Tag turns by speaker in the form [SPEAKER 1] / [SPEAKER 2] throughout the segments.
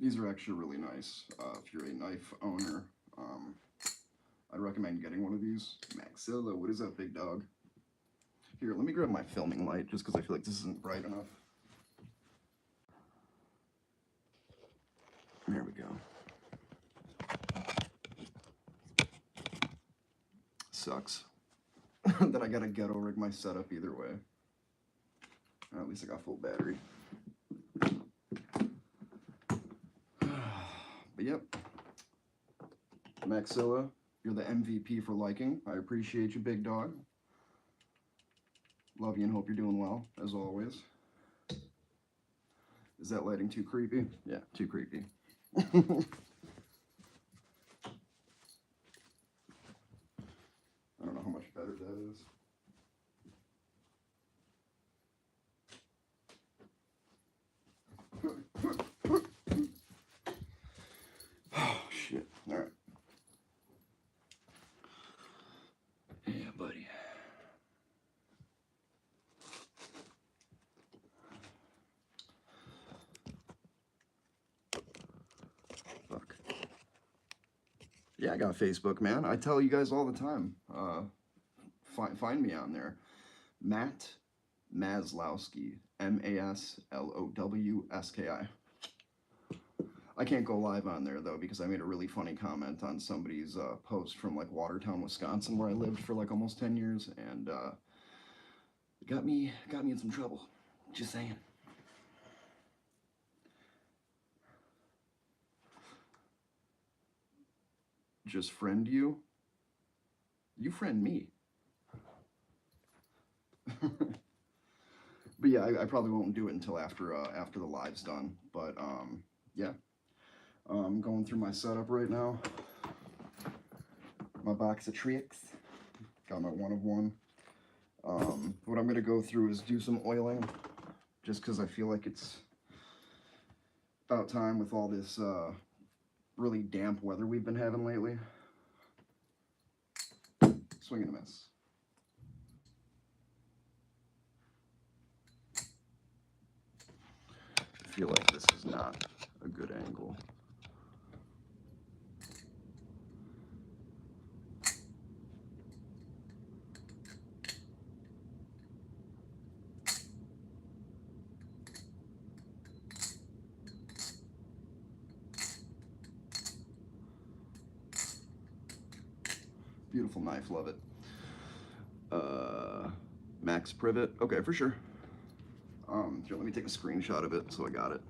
[SPEAKER 1] These are actually really nice. If you're a knife owner, I'd recommend getting one of these. Maxilla, what is up, big dog? Here, let me grab my filming light just because I feel like this isn't bright enough. There we go. Sucks that I gotta ghetto rig my setup either way. At least I got full battery. But yep, Maxilla, you're the MVP for liking. I appreciate you, big dog. Love you and hope you're doing well, as always. Is that lighting too creepy? Yeah, too creepy. I don't know how much better that is. Oh, shit. All right. Yeah, buddy. Fuck. Yeah, I got Facebook, man. I tell you guys all the time. Find me on there. Matt Maslowski. Maslowski. I can't go live on there though because I made a really funny comment on somebody's post from like Watertown, Wisconsin, where I lived for like almost 10 years, and it got me in some trouble. Just saying. Just friend you? You friend me. But yeah, I probably won't do it until after the live's done. But yeah, I'm going through my setup right now. My box of tricks. Got my one of one. What I'm gonna go through is do some oiling, just because I feel like it's about time with all this really damp weather we've been having lately. Swing and a miss. I feel like this is not a good angle. Beautiful knife, love it. Max Privet, okay, for sure. Here, let me take a screenshot of it so I got it.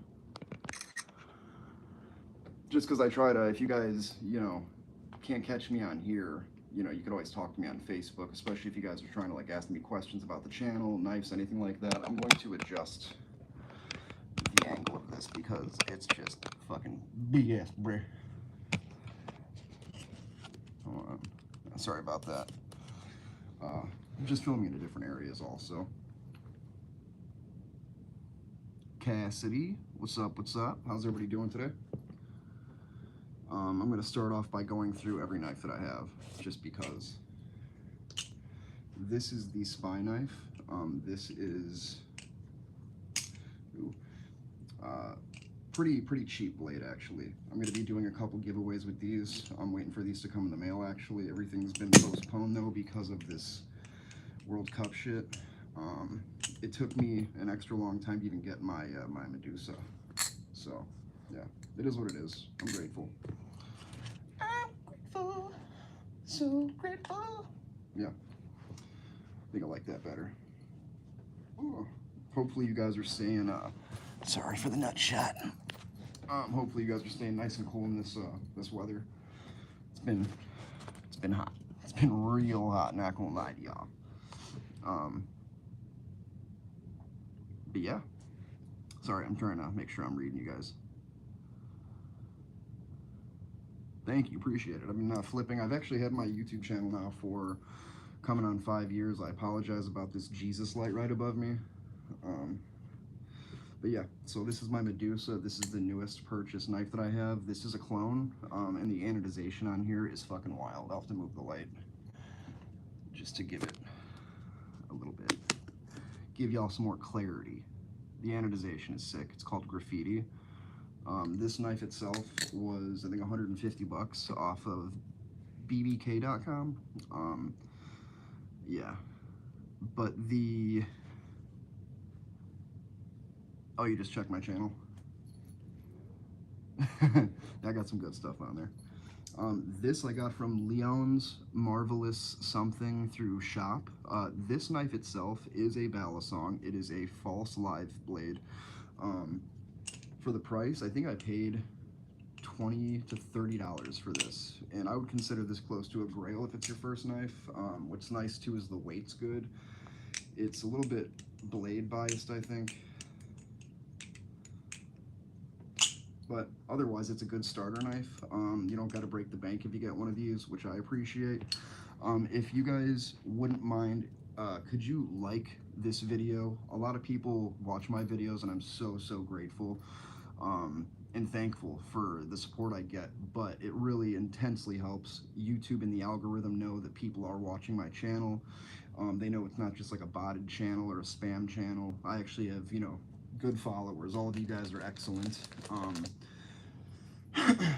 [SPEAKER 1] Just because I try to, if you guys, can't catch me on here, you could always talk to me on Facebook, especially if you guys are trying to like ask me questions about the channel, knives, anything like that. I'm going to adjust the angle of this because it's just fucking BS, bruh. Hold on. Sorry about that. I'm just filming in different areas also. Cassidy, what's up, what's up? How's everybody doing today? I'm going to start off by going through every knife that I have, just because. This is the spy knife. This is pretty cheap blade, actually. I'm going to be doing a couple giveaways with these. I'm waiting for these to come in the mail, actually. Everything's been postponed, though, because of this World Cup shit. It took me an extra long time to even get my my Medusa. So, yeah, it is what it is. I'm grateful. I'm grateful. So grateful. Yeah, I think I like that better. Ooh. Hopefully you guys are staying, sorry for the nut shot. Hopefully you guys are staying nice and cool in this weather. It's been hot. It's been real hot, not gonna lie to y'all. But yeah. Sorry, I'm trying to make sure I'm reading you guys. Thank you, appreciate it. I've been flipping. I've actually had my YouTube channel now for coming on 5 years. I apologize about this Jesus light right above me. But yeah, so this is my Medusa. This is the newest purchase knife that I have. This is a clone, and the anodization on here is fucking wild. I'll have to move the light just to give it a little bit, give y'all some more clarity. The anodization is sick. It's called Graffiti. This knife itself was, I think, 150 bucks off of bbk.com. Yeah, but oh, you just checked my channel. I got some good stuff on there. This I got from Leon's Marvelous Something through Shop. This knife itself is a Balisong. It is a false live blade. For the price, I think I paid $20 to $30 for this, and I would consider this close to a grail if it's your first knife. What's nice too is the weight's good. It's a little bit blade biased, I think, but otherwise it's a good starter knife. You don't got to break the bank if you get one of these, which I appreciate. If you guys wouldn't mind, could you like this video? A lot of people watch my videos, and I'm so grateful and thankful for the support I get, but it really intensely helps YouTube and the algorithm know that people are watching my channel. They know it's not just like a botted channel or a spam channel. I actually have, you know, good followers. All of you guys are excellent.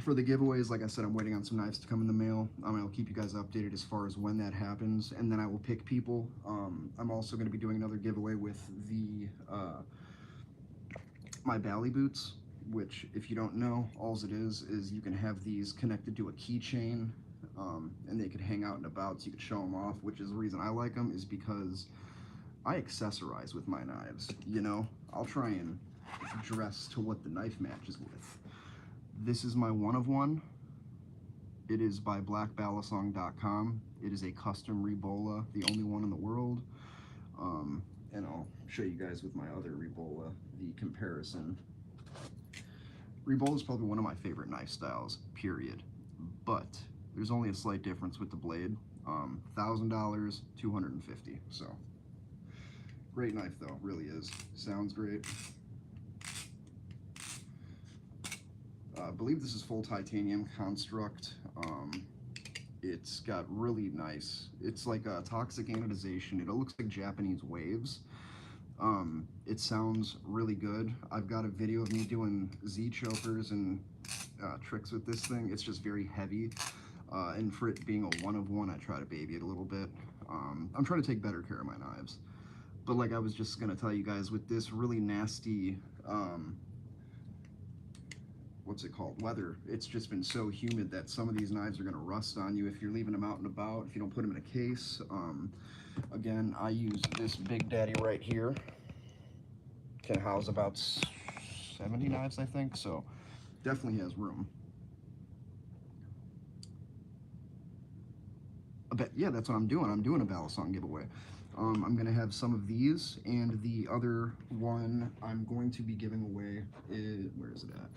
[SPEAKER 1] For the giveaways, like I said, I'm waiting on some knives to come in the mail. I'll keep you guys updated as far as when that happens, and then I will pick people. I'm also going to be doing another giveaway with the my Bally boots, which, if you don't know, all it is you can have these connected to a keychain, and they could hang out and about, so you could show them off, which is the reason I like them, is because I accessorize with my knives, you know? I'll try and dress to what the knife matches with. This is my one of one. It is by blackbalisong.com. It is a custom Rebola, the only one in the world. And I'll show you guys with my other Rebola the comparison. Rebola is probably one of my favorite knife styles, period. But there's only a slight difference with the blade. $1,000, $250. So great knife though, really is. Sounds great. I believe this is full titanium construct. It's got really nice, it's like a toxic anodization. It looks like Japanese waves. It sounds really good. I've got a video of me doing Z chokers and tricks with this thing. It's just very heavy. And for it being a one of one, I try to baby it a little bit. I'm trying to take better care of my knives. But like I was just gonna tell you guys, with this really nasty, what's it called, weather, it's just been so humid that some of these knives are gonna rust on you if you're leaving them out and about, if you don't put them in a case. Again, I use this Big Daddy right here. Can house about 70 knives, I think, so definitely has room. Yeah, that's what I'm doing. I'm doing a Balisong giveaway. I'm going to have some of these, and the other one I'm going to be giving away is, where is it at?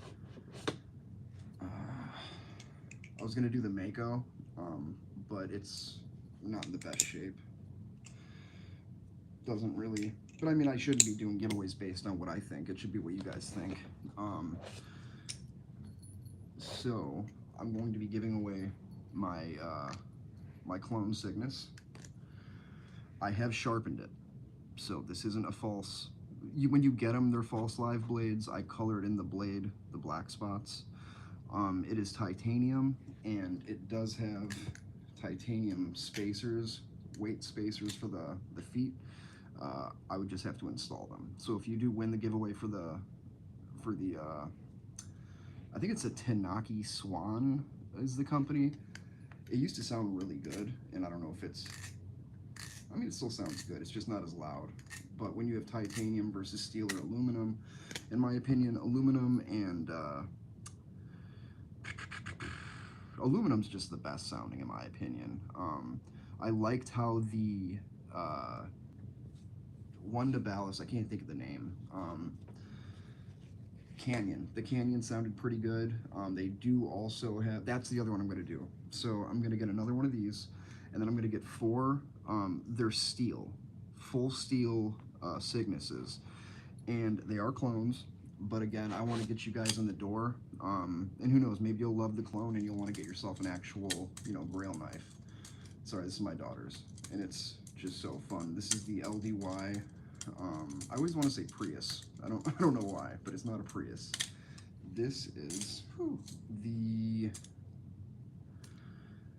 [SPEAKER 1] I was going to do the Mako, but it's not in the best shape. Doesn't really, but I mean, I shouldn't be doing giveaways based on what I think. It should be what you guys think. So I'm going to be giving away my my Clone Cygnus. I have sharpened it, so this isn't a false. When you get them, they're false live blades. I colored in the blade, the black spots. It is titanium, and it does have titanium spacers, weight spacers for the feet. I would just have to install them. So if you do win the giveaway for the I think it's a Tenaki Swan is the company. It used to sound really good, and I don't know if it's, I mean, it still sounds good, it's just not as loud. But when you have titanium versus steel or aluminum, in my opinion, aluminum and aluminum's just the best sounding, in my opinion. I liked how the Wunda Ballast, I can't think of the name, Canyon. The Canyon sounded pretty good. They do also have, that's the other one I'm going to do. So I'm going to get another one of these, and then I'm going to get 4, they're steel, full steel Cygnuses, and they are clones, but again, I want to get you guys in the door, and who knows, maybe you'll love the clone and you'll want to get yourself an actual, you know, Grail knife. Sorry, this is my daughter's, and it's just so fun. This is the LDY. I always want to say Prius. I don't know why, but it's not a Prius. This is the,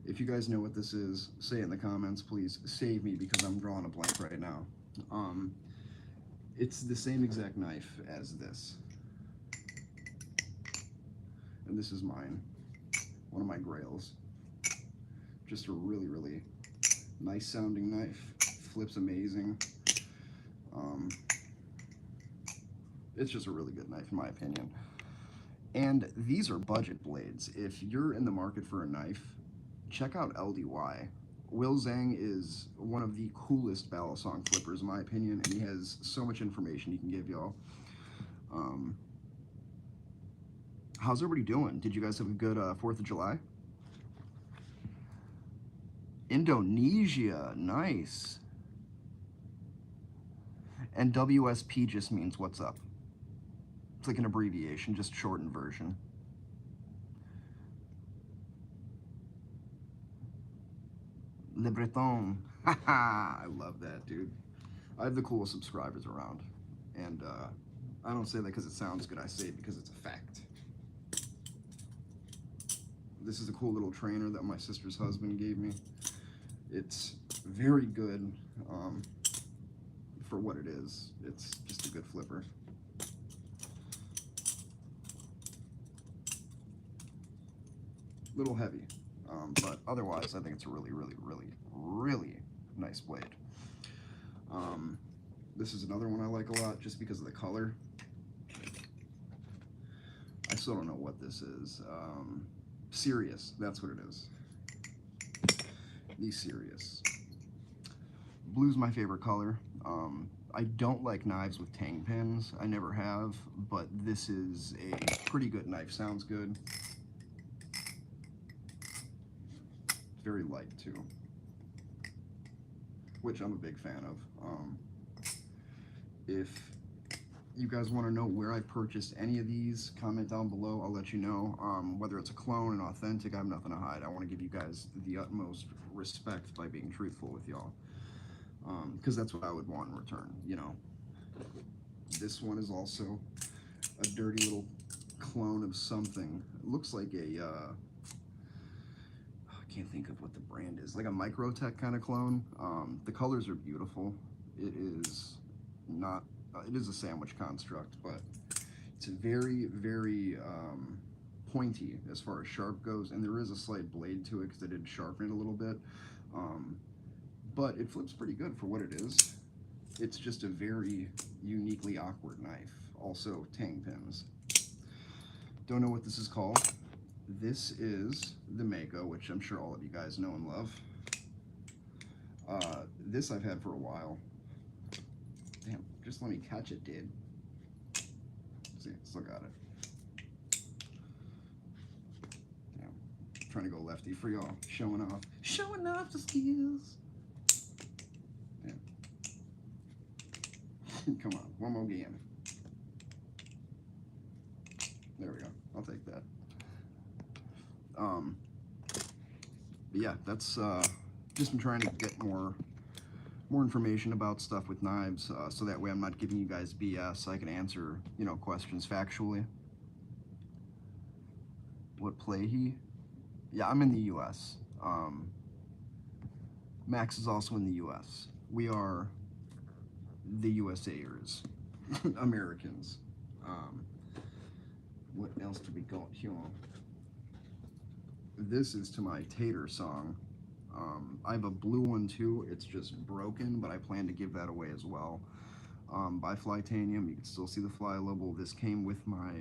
[SPEAKER 1] if you guys know what this is, say it in the comments, please. Save me because I'm drawing a blank right now. It's the same exact knife as this. And this is mine, one of my grails. Just a really, really nice sounding knife. Flips amazing. It's just a really good knife in my opinion. And these are budget blades. If you're in the market for a knife, check out LDY. Will Zhang is one of the coolest Balisong flippers in my opinion, and he has so much information he can give y'all. How's everybody doing? Did you guys have a good 4th of July? Indonesia, nice. And WSP just means what's up. It's like an abbreviation, just shortened version. Le Breton. Haha, I love that, dude. I have the coolest subscribers around. And I don't say that because it sounds good, I say it because it's a fact. This is a cool little trainer that my sister's husband gave me. It's very good for what it is. It's just a good flipper. Little heavy, but otherwise I think it's a really, really, really, really nice blade. This is another one I like a lot just because of the color. I still don't know what this is. Sirius, that's what it is. The Sirius. Blue's my favorite color. I don't like knives with tang pins. I never have, but this is a pretty good knife. Sounds good. Very light too, which I'm a big fan of. If you guys want to know where I purchased any of these, comment down below. I'll let you know. Whether it's a clone, an authentic, I have nothing to hide. I want to give you guys the utmost respect by being truthful with y'all, because that's what I would want in return, you know. This one is also a dirty little clone of something. It looks like a I can't think of what the brand is, like a Microtech kind of clone. The colors are beautiful. It is not, it is a sandwich construct, but it's very, very pointy as far as sharp goes, and there is a slight blade to it because I did sharpen it a little bit. But it flips pretty good for what it is. It's just a very uniquely awkward knife. Also, tang pins. Don't know what this is called. This is the Mako, which I'm sure all of you guys know and love. This I've had for a while. Damn, just let me catch it, dude. See, still got it. Damn, trying to go lefty for y'all. Showing off the skills. Damn. Come on, one more game. There we go. I'll take that. But yeah, that's just been trying to get more information about stuff with knives, so that way I'm not giving you guys BS. I can answer, you know, questions factually. What play he? Yeah, I'm in the U.S. Max is also in the U.S. We are the USAers, Americans. What else do we got here? This is to my Tater song. I have a blue one too. It's just broken, but I plan to give that away as well. By Flytanium. You can still see the Fly logo. This came with my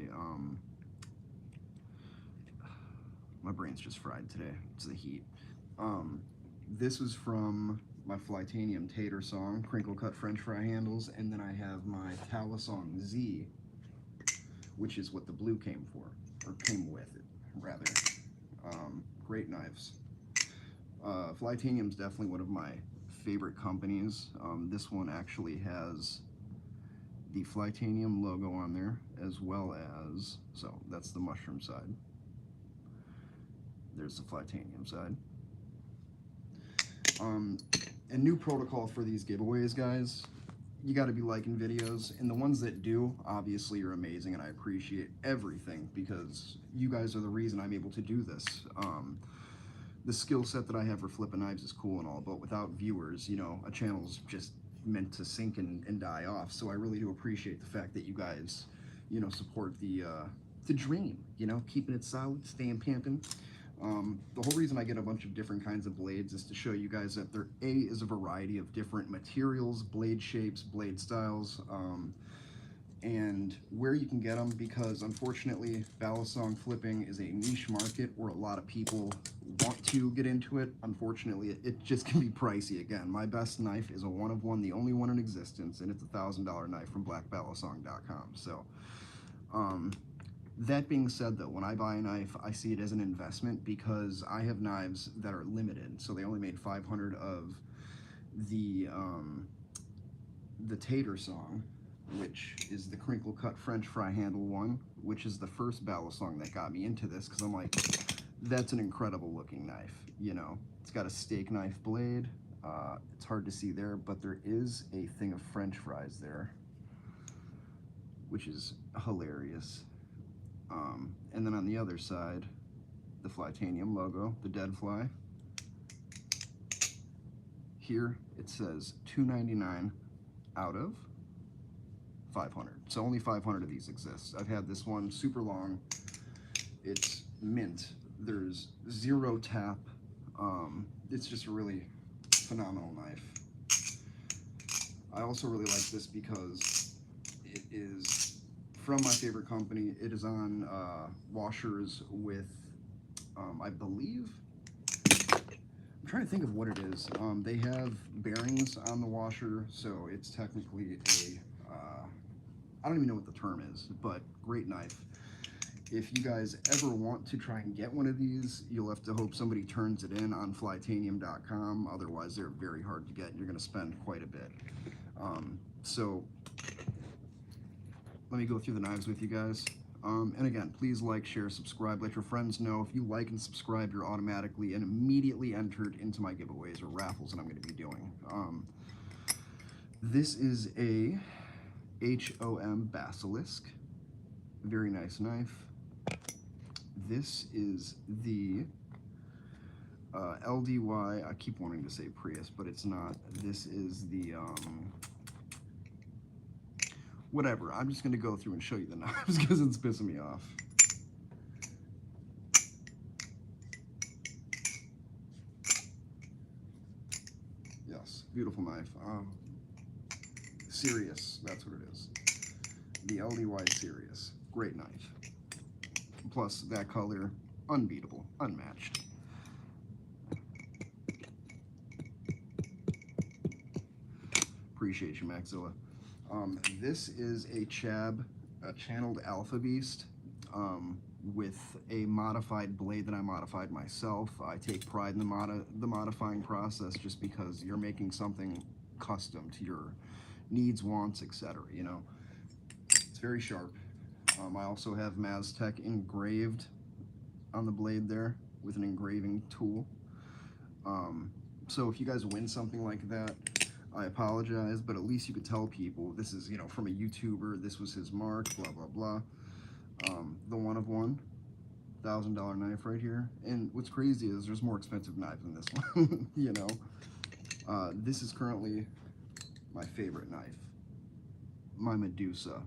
[SPEAKER 1] my brain's just fried today. It's the heat. This was from my Flytanium Tater song, crinkle cut French fry handles, and then I have my Talisong Z, which is what the blue came for, or came with it, rather. Great knives. Flytanium is definitely one of my favorite companies. This one actually has the Flytanium logo on there, as well as, so that's the mushroom side. There's the Flytanium side. A new protocol for these giveaways, guys. you got to be liking videos, and the ones that do, obviously, are amazing, and I appreciate everything because you guys are the reason I'm able to do this. The skill set that I have for flipping knives is cool and all, but without viewers, you know, a channel's just meant to sink and die off. So I really do appreciate the fact that you guys, you know, support the dream, you know, keeping it solid, staying pimping. The whole reason I get a bunch of different kinds of blades is to show you guys that there is a variety of different materials, blade shapes, blade styles, and where you can get them, because unfortunately Balisong flipping is a niche market where a lot of people want to get into it. Unfortunately, it just can be pricey. Again, my best knife is a one of one, the only one in existence, and it's $1,000 knife from blackbalisong.com. So that being said, though, when I buy a knife, I see it as an investment because I have knives that are limited. So they only made 500 of the Tatersong, which is the crinkle cut French fry handle one, which is the first Balisong that got me into this, because I'm like, that's an incredible looking knife. You know, it's got a steak knife blade. It's hard to see there, but there is a thing of French fries there, which is hilarious. And then on the other side, the Flytanium logo, the dead fly. Here it says $2.99 out of 500. So only 500 of these exist. I've had this one super long. It's mint. There's zero tap. It's just a really phenomenal knife. I also really like this because it is from my favorite company. It is on washers with, I believe, I'm trying to think of what it is. They have bearings on the washer, so it's technically a, I don't even know what the term is, but great knife. If you guys ever want to try and get one of these, you'll have to hope somebody turns it in on flytanium.com. Otherwise, they're very hard to get, and you're going to spend quite a bit. So let me go through the knives with you guys. And again, please like, share, subscribe, let your friends know. If you like and subscribe, you're automatically and immediately entered into my giveaways or raffles that I'm going to be doing. This is a HOM Basilisk. Very nice knife. This is the LDY, I keep wanting to say Prius, but it's not. This is the, whatever. I'm just going to go through and show you the knives because it's pissing me off. Yes, beautiful knife. Sirius, that's what it is. The LDY Sirius. Great knife. Plus, that color, unbeatable, unmatched. Appreciate you, Maxilla. This is a Chab, a channeled Alpha Beast, with a modified blade that I modified myself. I take pride in the modifying process just because you're making something custom to your needs, wants, etc. You know, it's very sharp. I also have Maztec engraved on the blade there with an engraving tool. So if you guys win something like that, I apologize, but at least you could tell people this is, you know, from a YouTuber, this was his mark, blah, blah, blah. The one of one, $1,000 knife right here. And what's crazy is there's more expensive knives than this one, you know. This is currently my favorite knife, my Medusa.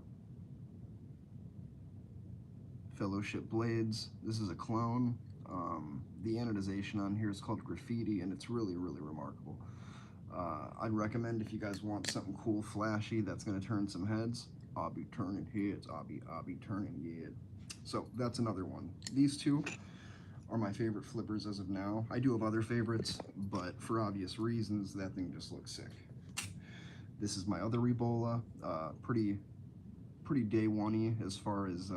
[SPEAKER 1] Fellowship blades. This is a clone. The anodization on here is called Graffiti, and it's really, really remarkable. I'd recommend if you guys want something cool, flashy, that's going to turn some heads. I'll be turning heads. I'll be turning heads. So that's another one. These two are my favorite flippers as of now. I do have other favorites, but for obvious reasons, that thing just looks sick. This is my other Rebola. Pretty day one-y as far as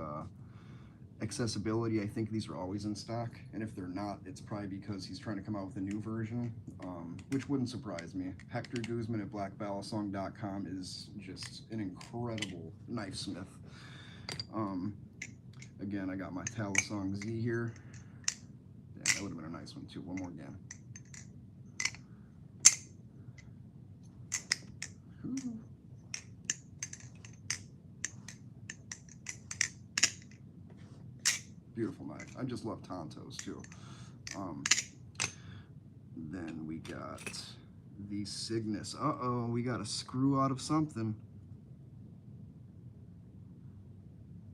[SPEAKER 1] accessibility. I think these are always in stock, and if they're not, it's probably because he's trying to come out with a new version, which wouldn't surprise me. Hector Guzman at blackbalisong.com is just an incredible knifesmith. Again, I got my Talisong Z here. Yeah, that would have been a nice one too. One more again. Ooh. Beautiful knife. I just love Tontos too. Then we got the Cygnus. Uh-oh, we got a screw out of something.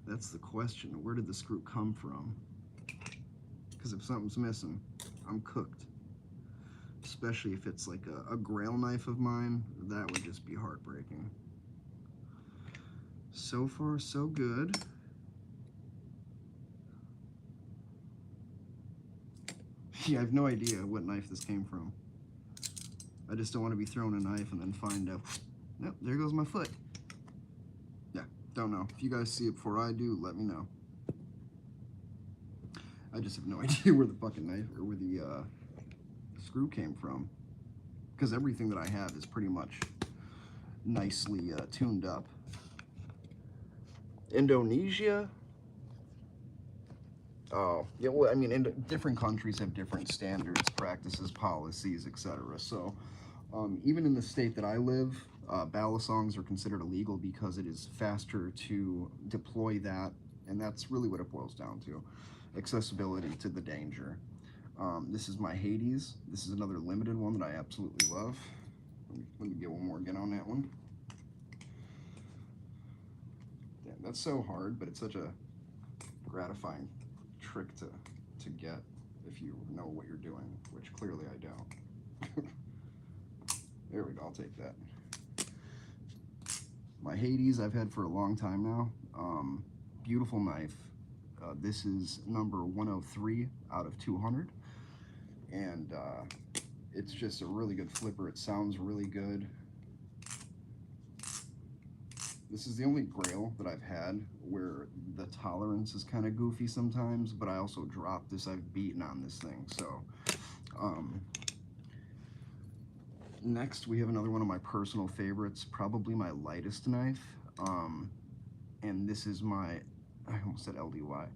[SPEAKER 1] That's the question. Where did the screw come from? Because if something's missing, I'm cooked. Especially if it's like a Grail knife of mine, that would just be heartbreaking. So far, so good. Yeah, I have no idea what knife this came from. I just don't want to be throwing a knife and then find out, nope, there goes my foot. Yeah, don't know. If you guys see it before I do, let me know. I just have no idea where the fucking knife, or where the screw came from. Because everything that I have is pretty much nicely tuned up. Indonesia? Oh, yeah, well, I mean, different countries have different standards, practices, policies, etc. So, even in the state that I live, balisongs are considered illegal because it is faster to deploy that, and that's really what it boils down to. Accessibility to the danger. This is my Hades. This is another limited one that I absolutely love. Let me get one more again on that one. Damn, that's so hard, but it's such a gratifying trick to get if you know what you're doing, which clearly I don't. There we go, I'll take that. My Hades I've had for a long time now. Beautiful knife. This is number 103 out of 200. And it's just a really good flipper. It sounds really good. This is the only Grail that I've had where the tolerance is kind of goofy sometimes, but I also dropped this. I've beaten on this thing. So next we have another one of my personal favorites, probably my lightest knife. And this is my, I almost said LDY.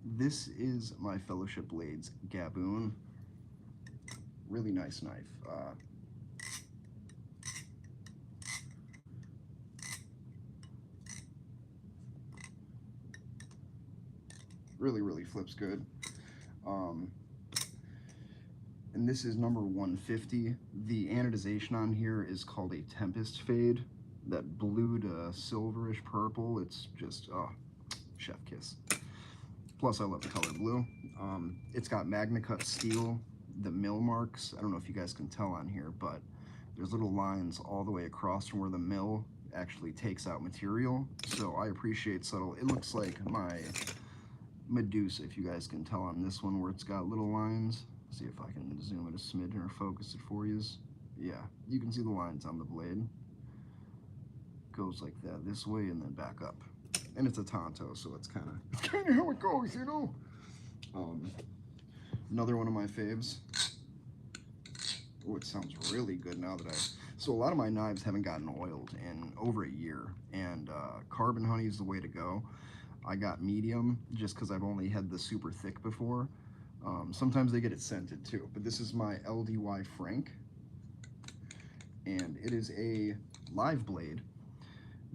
[SPEAKER 1] This is my Fellowship Blades Gaboon. Really nice knife. Really flips good. And this is number 150. The anodization on here is called a Tempest Fade. That blue to silverish purple, it's just, oh, chef kiss. Plus, I love the color blue. It's got Magna Cut steel, the mill marks. I don't know if you guys can tell on here, but there's little lines all the way across from where the mill actually takes out material. So I appreciate subtle. It looks like my Medusa, if you guys can tell on this one, where it's got little lines. See if I can zoom it a smidgen or focus it for you. Yeah, you can see the lines on the blade. Goes like that this way and then back up. And it's a Tonto, so it's kind of how it goes, you know? Another one of my faves. Oh, it sounds really good now that so a lot of my knives haven't gotten oiled in over a year, and Carbon Honey is the way to go. I got medium just because I've only had the super thick before. Sometimes they get it scented too, but this is my LDY Frank, and it is a live blade.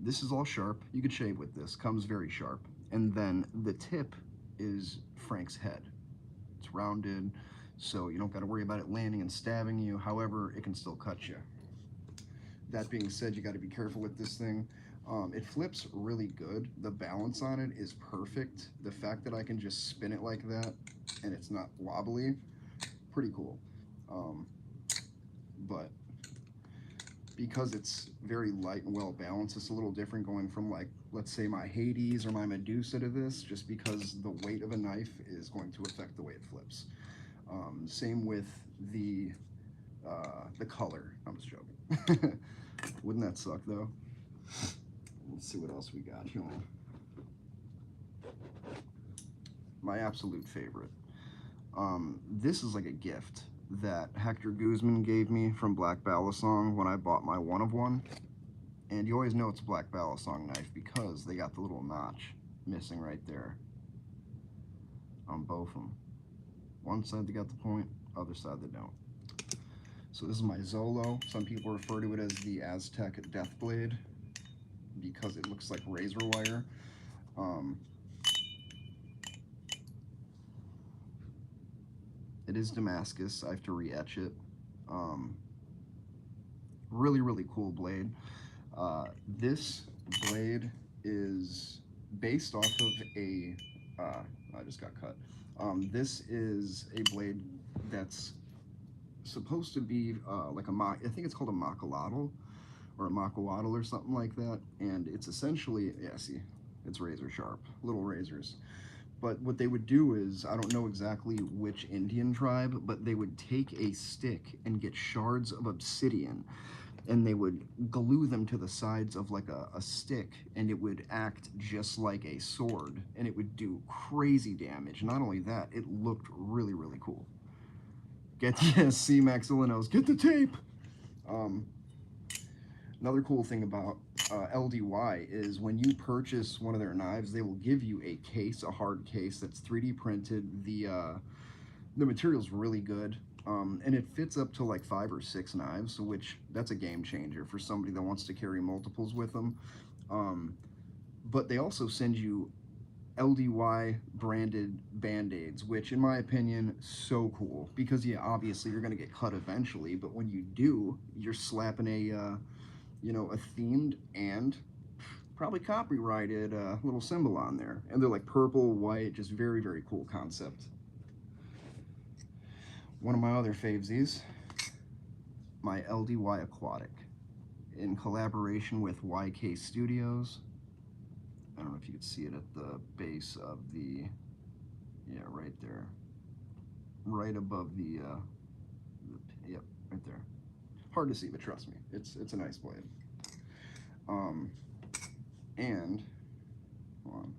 [SPEAKER 1] This is all sharp. You could shave with this. Comes very sharp. And then the tip is Frank's head. It's rounded, so you don't got to worry about it landing and stabbing you. However, it can still cut you. That being said, you got to be careful with this thing. It flips really good. The balance on it is perfect. The fact that I can just spin it like that and it's not wobbly, pretty cool. But because it's very light and well balanced, it's a little different going from, like, let's say my Hades or my Medusa to this, just because the weight of a knife is going to affect the way it flips. Same with the color. I'm just joking. Wouldn't that suck though? Let's see what else we got here. My absolute favorite. This is like a gift that Hector Guzman gave me from Black Balisong when I bought my one of one. And you always know it's a Black Balisong knife because they got the little notch missing right there on both of them. One side they got the point, other side they don't. So this is my Zolo. Some people refer to it as the Aztec Death Blade because it looks like razor wire. It is Damascus. I have to re-etch it. Um, really, really cool blade. This blade is based off of a. I just got cut. This is a blade that's supposed to be like a I think it's called a macalotl or a macawaddle or something like that, and it's essentially, yeah, see, it's razor sharp, little razors. But what they would do is, I don't know exactly which Indian tribe, but they would take a stick and get shards of obsidian, and they would glue them to the sides of like a stick, and it would act just like a sword, and it would do crazy damage. Not only that, it looked really, really cool. Get yes, see Max Illinois, get the tape. Um, Another cool thing about LDY is when you purchase one of their knives, they will give you a case, a hard case that's 3D printed. The material's really good, and it fits up to like 5 or 6 knives, which that's a game changer for somebody that wants to carry multiples with them. Um, but they also send you LDY branded band-aids, which in my opinion, so cool. Because yeah, obviously you're gonna get cut eventually, but when you do, you're slapping a themed and probably copyrighted little symbol on there. And they're like purple, white, just very, very cool concept. One of my other favesies, my LDY Aquatic, in collaboration with YK Studios. I don't know if you can see it at the base of the, yeah, right there. Right above yep, right there. Hard to see, but trust me, it's a nice blade. Um, and, hold on,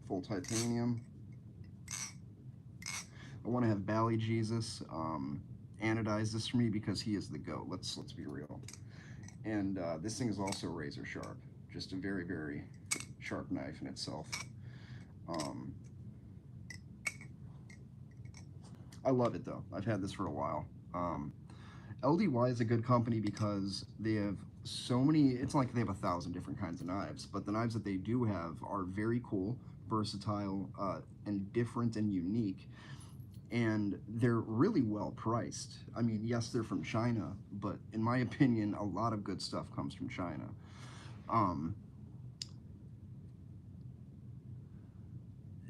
[SPEAKER 1] full titanium. I want to have Bally Jesus anodize this for me because he is the GOAT. Let's be real. And this thing is also razor sharp. Just a very, very sharp knife in itself. Um, I love it though. I've had this for a while. LDY is a good company because they have so many. It's like they have 1,000 different kinds of knives, but the knives that they do have are very cool, versatile, and different and unique. And they're really well priced. I mean, yes, they're from China, but in my opinion, a lot of good stuff comes from China. Um,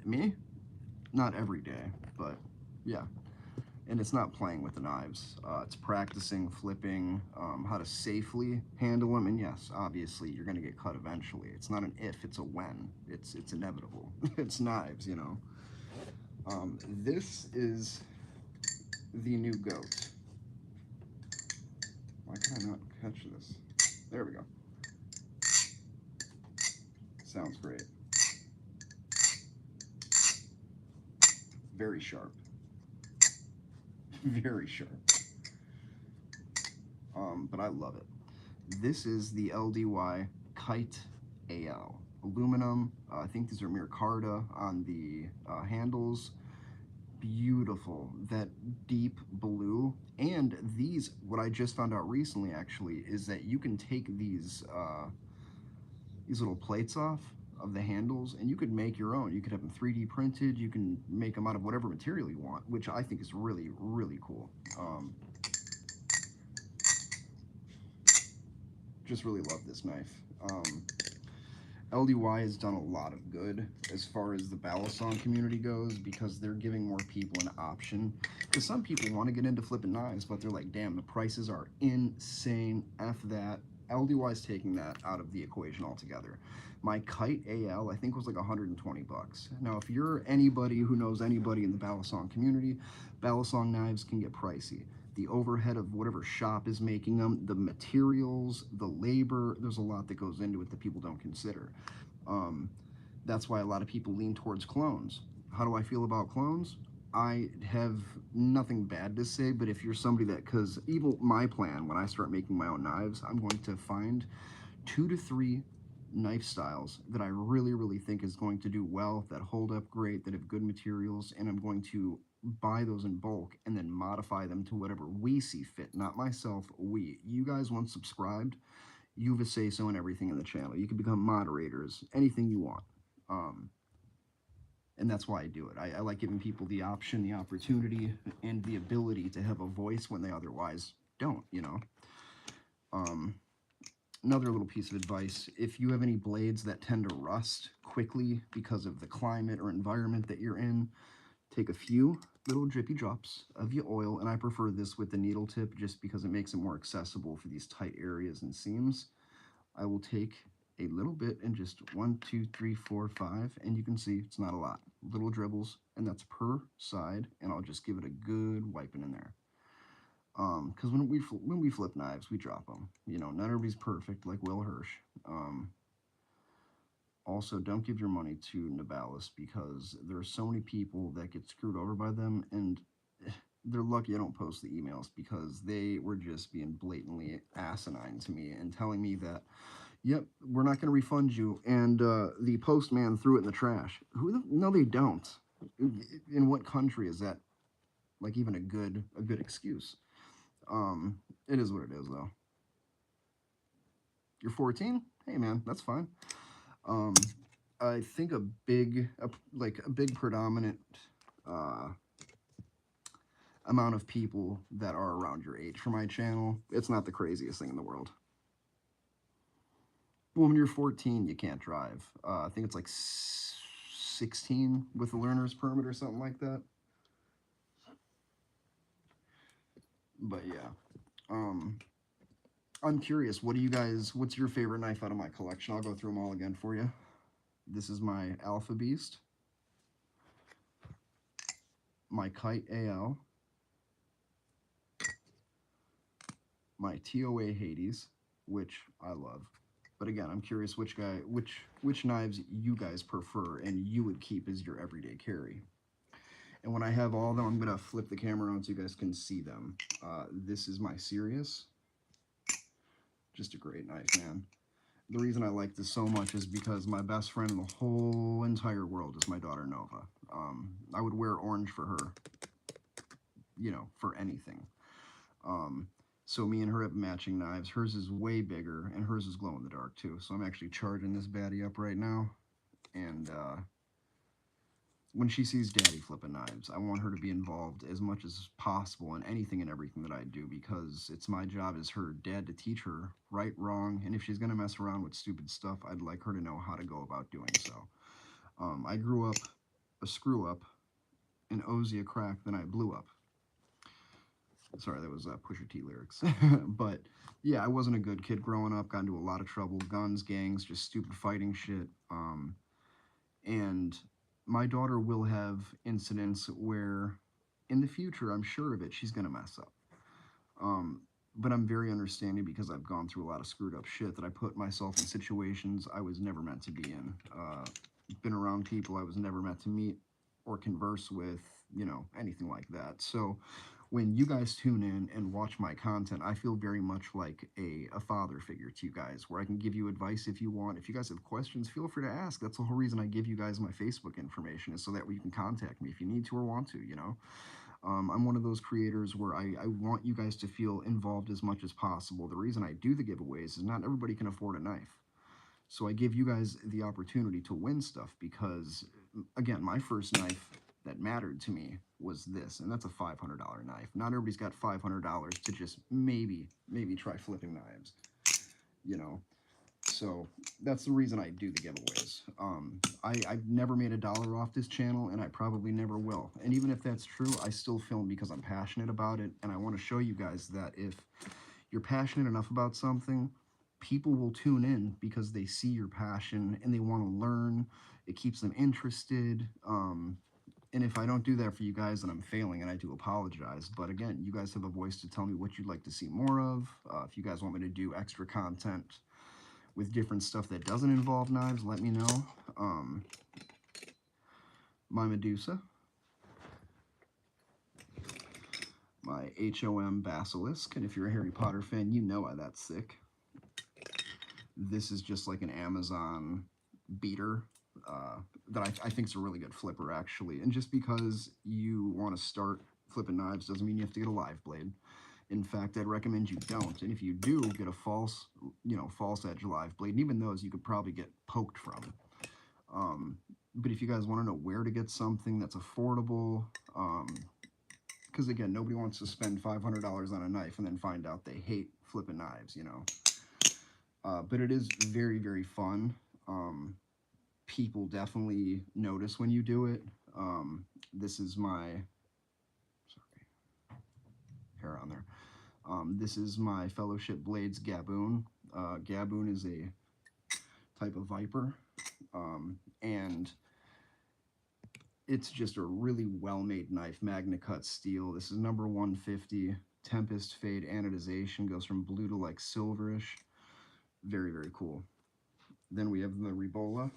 [SPEAKER 1] Me, not every day, but yeah. And it's not playing with the knives. It's practicing flipping, how to safely handle them. And yes, obviously, you're going to get cut eventually. It's not an if, it's a when. It's inevitable. It's knives. This is the new GOAT. Why can I not catch this? There we go. Sounds great. Very sharp. Very sharp. But I love it. This is the LDY Kite AL. Aluminum. I think these are micarta on the handles. Beautiful. That deep blue. And these, what I just found out recently actually, is that you can take these little plates off of the handles and you could make your own. You could have them 3D printed. You can make them out of whatever material you want, which I think is really, really cool. Just really love this knife. LDY has done a lot of good as far as the balisong community goes because they're giving more people an option. Because some people want to get into flipping knives, but they're like, damn, the prices are insane. F that. LDY is taking that out of the equation altogether. My Kite AL, I think, was like 120 bucks. Now, if you're anybody who knows anybody in the balisong community, balisong knives can get pricey. The overhead of whatever shop is making them, the materials, the labor, there's a lot that goes into it that people don't consider. That's why a lot of people lean towards clones. How do I feel about clones? I have nothing bad to say, but if you're somebody that, because even my plan, when I start making my own knives, I'm going to find 2 to 3 knife styles that I really, really think is going to do well, that hold up great, that have good materials, and I'm going to buy those in bulk and then modify them to whatever we see fit. Not myself, we. You guys, once subscribed, you have a say-so in everything in the channel. You can become moderators, anything you want. Um, And that's why I do it. I like giving people the option, the opportunity, and the ability to have a voice when they otherwise don't, you know. Um, Another little piece of advice, if you have any blades that tend to rust quickly because of the climate or environment that you're in, take a few little drippy drops of your oil, and I prefer this with the needle tip just because it makes it more accessible for these tight areas and seams. I will take a little bit and just 1, 2, 3, 4, 5, and you can see it's not a lot. Little dribbles, and that's per side, and I'll just give it a good wiping in there. Because when we flip knives, we drop them. You know, not everybody's perfect, like Will Hirsch. Um, Also, don't give your money to Navalis because there are so many people that get screwed over by them, and they're lucky I don't post the emails because they were just being blatantly asinine to me and telling me that, yep, we're not going to refund you, and the postman threw it in the trash. No, they don't. In what country is that like even a good excuse? It is what it is though. You're 14. Hey man, that's fine. Um, I think a big predominant uh, amount of people that are around your age for my channel, it's not the craziest thing in the world. But when you're 14, you can't drive. I think it's like 16 with a learner's permit or something like that. But yeah, um, I'm curious. What's your favorite knife out of my collection? I'll go through them all again for you. This is my Alpha Beast, my Kite AL, my TOA Hades, which I love. But again, I'm curious which knives you guys prefer and you would keep as your everyday carry. And when I have all of them, I'm gonna flip the camera around so you guys can see them. This is my Sirius. Just a great knife, man. The reason I like this so much is because my best friend in the whole entire world is my daughter Nova. I would wear orange for her, you know, for anything. Um, so me and her have matching knives. Hers is way bigger, and hers is glow in the dark too. So I'm actually charging this baddie up right now. And when she sees Daddy flipping knives, I want her to be involved as much as possible in anything and everything that I do because it's my job as her dad to teach her right, wrong, and if she's gonna mess around with stupid stuff, I'd like her to know how to go about doing so. I grew up a screw up, an Ozzy a crack, then I blew up. Sorry, that was Pusha T lyrics. But yeah, I wasn't a good kid growing up. Got into a lot of trouble, guns, gangs, just stupid fighting shit. And my daughter will have incidents where, in the future, I'm sure of it, she's gonna mess up. Um, but I'm very understanding because I've gone through a lot of screwed up shit that I put myself in situations I was never meant to be in. Been around people I was never meant to meet or converse with, you know, anything like that. So when you guys tune in and watch my content, I feel very much like a father figure to you guys, where I can give you advice if you want. If you guys have questions, feel free to ask. That's the whole reason I give you guys my Facebook information, is so that you can contact me if you need to or want to, you know. I'm one of those creators where I want you guys to feel involved as much as possible. The reason I do the giveaways is not everybody can afford a knife. So I give you guys the opportunity to win stuff because, again, my first knife that mattered to me was this, and that's a $500 knife. Not everybody's got $500 to just maybe try flipping knives, you know. So that's the reason I do the giveaways. I've never made $1 off this channel, and I probably never will. And even if that's true, I still film because I'm passionate about it, and I want to show you guys that if you're passionate enough about something, people will tune in because they see your passion and they want to learn. It keeps them interested. And if I don't do that for you guys, then I'm failing, and I do apologize. But again, you guys have a voice to tell me what you'd like to see more of. If you guys want me to do extra content with different stuff that doesn't involve knives, let me know. My Medusa, my HOM Basilisk, and if you're a Harry Potter fan, you know why that's sick. This is just like an Amazon beater that I think is a really good flipper, actually. And just because you want to start flipping knives doesn't mean you have to get a live blade. In fact, I'd recommend you don't. And if you do, get a false edge live blade. And even those you could probably get poked from. But if you guys want to know where to get something that's affordable, because again, nobody wants to spend $500 on a knife and then find out they hate flipping knives, you know. But it is very, very fun. People definitely notice when you do it. This is my, sorry, hair on there. This is my Fellowship Blades Gaboon. Gaboon is a type of viper, and it's just a really well-made knife. Magna Cut steel. This is number 150. Tempest Fade anodization, goes from blue to like silverish. Very, very cool. Then we have the Ribola,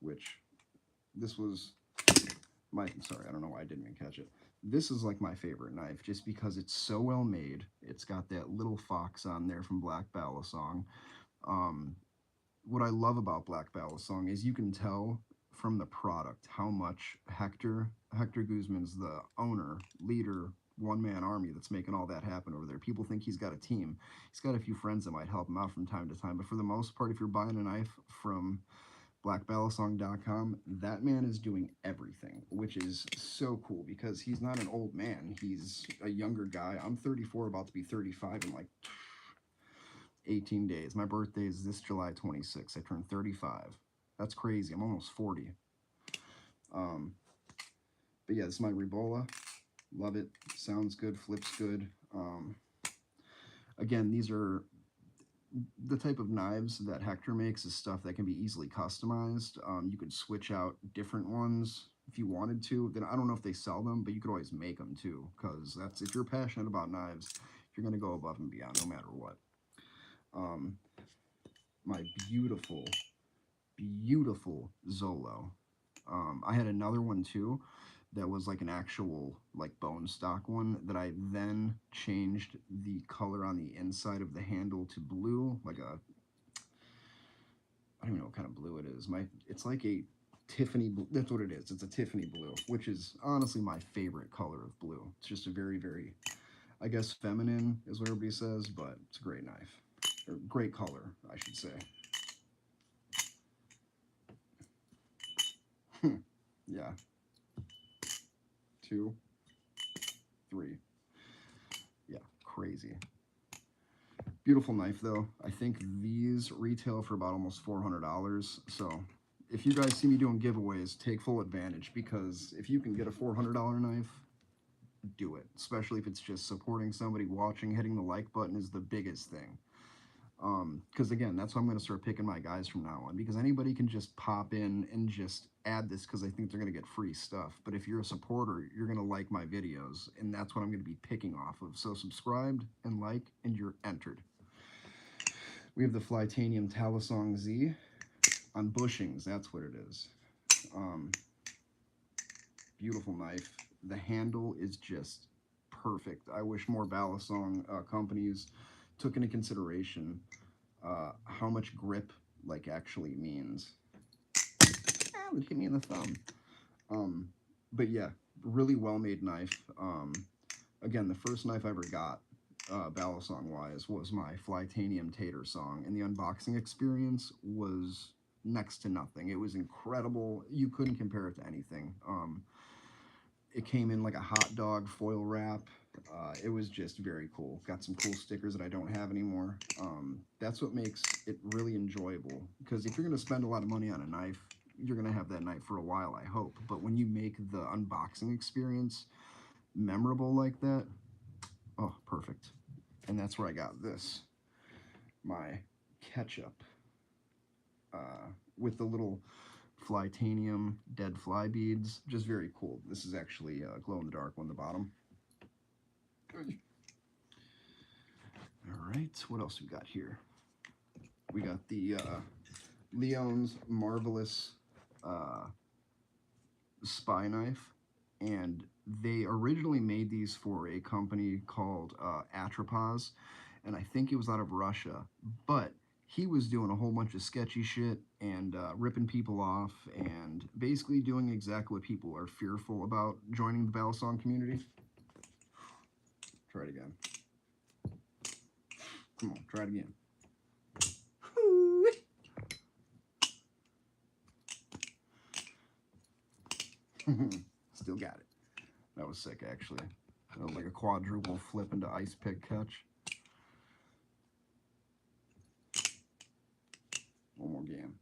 [SPEAKER 1] which this was sorry, I don't know why I didn't even catch it. This is like my favorite knife just because it's so well made. It's got that little fox on there from Black Balisong. What I love about Black Balisong is you can tell from the product how much Hector Guzman's the owner, leader, one-man army that's making all that happen over there. People think he's got a team. He's got a few friends that might help him out from time to time, but for the most part, if you're buying a knife from blackbalisong.com, that man is doing everything, which is so cool because he's not an old man. He's a younger guy. I'm 34, about to be 35 in like 18 days. My birthday is this July 26th. I turned 35. That's crazy. I'm almost 40. But yeah, this is my Ribola. Love it. Sounds good. Flips good. Again, these are the type of knives that Hector makes is stuff that can be easily customized. You could switch out different ones if you wanted to. Then I don't know if they sell them, but you could always make them too, because that's, if you're passionate about knives, you're going to go above and beyond no matter what. My beautiful, beautiful Zolo. I had another one too that was like an actual like bone stock one that I then changed the color on the inside of the handle to blue, like a, I don't even know what kind of blue it is. It's like a Tiffany blue. That's what it is. It's a Tiffany blue, which is honestly my favorite color of blue. It's just a very, very, I guess feminine is what everybody says, but it's a great knife. Or great color, I should say. Yeah. 2, 3. Yeah, crazy. Beautiful knife though. I think these retail for about almost $400. So if you guys see me doing giveaways, take full advantage, because if you can get a $400 knife, do it. Especially if it's just supporting somebody, watching, hitting the like button is the biggest thing. Because again, that's why I'm going to start picking my guys from now on, because anybody can just pop in and just add this because they think they're going to get free stuff. But if you're a supporter, you're going to like my videos, and that's what I'm going to be picking off of. So subscribed and like, and you're entered. We have the Flytanium Talisong Z on bushings. That's what it is. Beautiful knife. The handle is just perfect. I wish more Balisong companies took into consideration how much grip like actually means. It hit me in the thumb. But yeah, really well made knife. Again, the first knife I ever got, Balisong wise, was my Flytanium Tater Song, and the unboxing experience was next to nothing. It was incredible. You couldn't compare it to anything. It came in like a hot dog foil wrap. It was just very cool. Got some cool stickers that I don't have anymore. That's what makes it really enjoyable, because if you're going to spend a lot of money on a knife, you're going to have that knife for a while, I hope. But when you make the unboxing experience memorable like that, oh, perfect. And that's where I got this. My Ketchup. With the little Flytanium dead fly beads. Just very cool. This is actually a glow-in-the-dark one, the bottom. Alright, what else we got here? We got the Leon's Marvelous spy knife, and they originally made these for a company called Atropos, and I think it was out of Russia, but he was doing a whole bunch of sketchy shit and ripping people off and basically doing exactly what people are fearful about joining the Balisong community. Try it again. Come on, try it again. Still got it. That was sick, actually. That was like a quadruple flip into ice pick catch. One more game.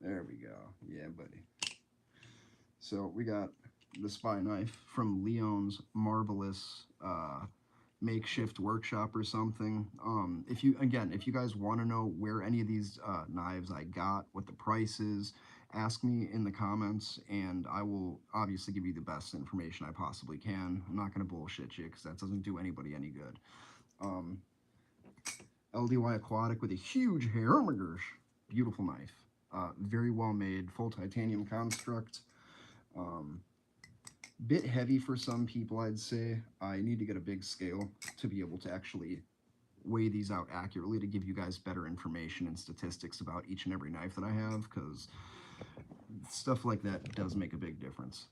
[SPEAKER 1] There we go. Yeah, buddy. So we got the spy knife from Leon's Marvelous makeshift workshop or something. If you guys want to know where any of these knives I got, what the price is, ask me in the comments, and I will obviously give you the best information I possibly can. I'm not going to bullshit you, because that doesn't do anybody any good. LDY Aquatic with a huge hair. Oh my gosh. Beautiful knife. Very well made. Full titanium construct. Bit heavy for some people, I'd say. I need to get a big scale to be able to actually weigh these out accurately to give you guys better information and statistics about each and every knife that I have, because stuff like that does make a big difference.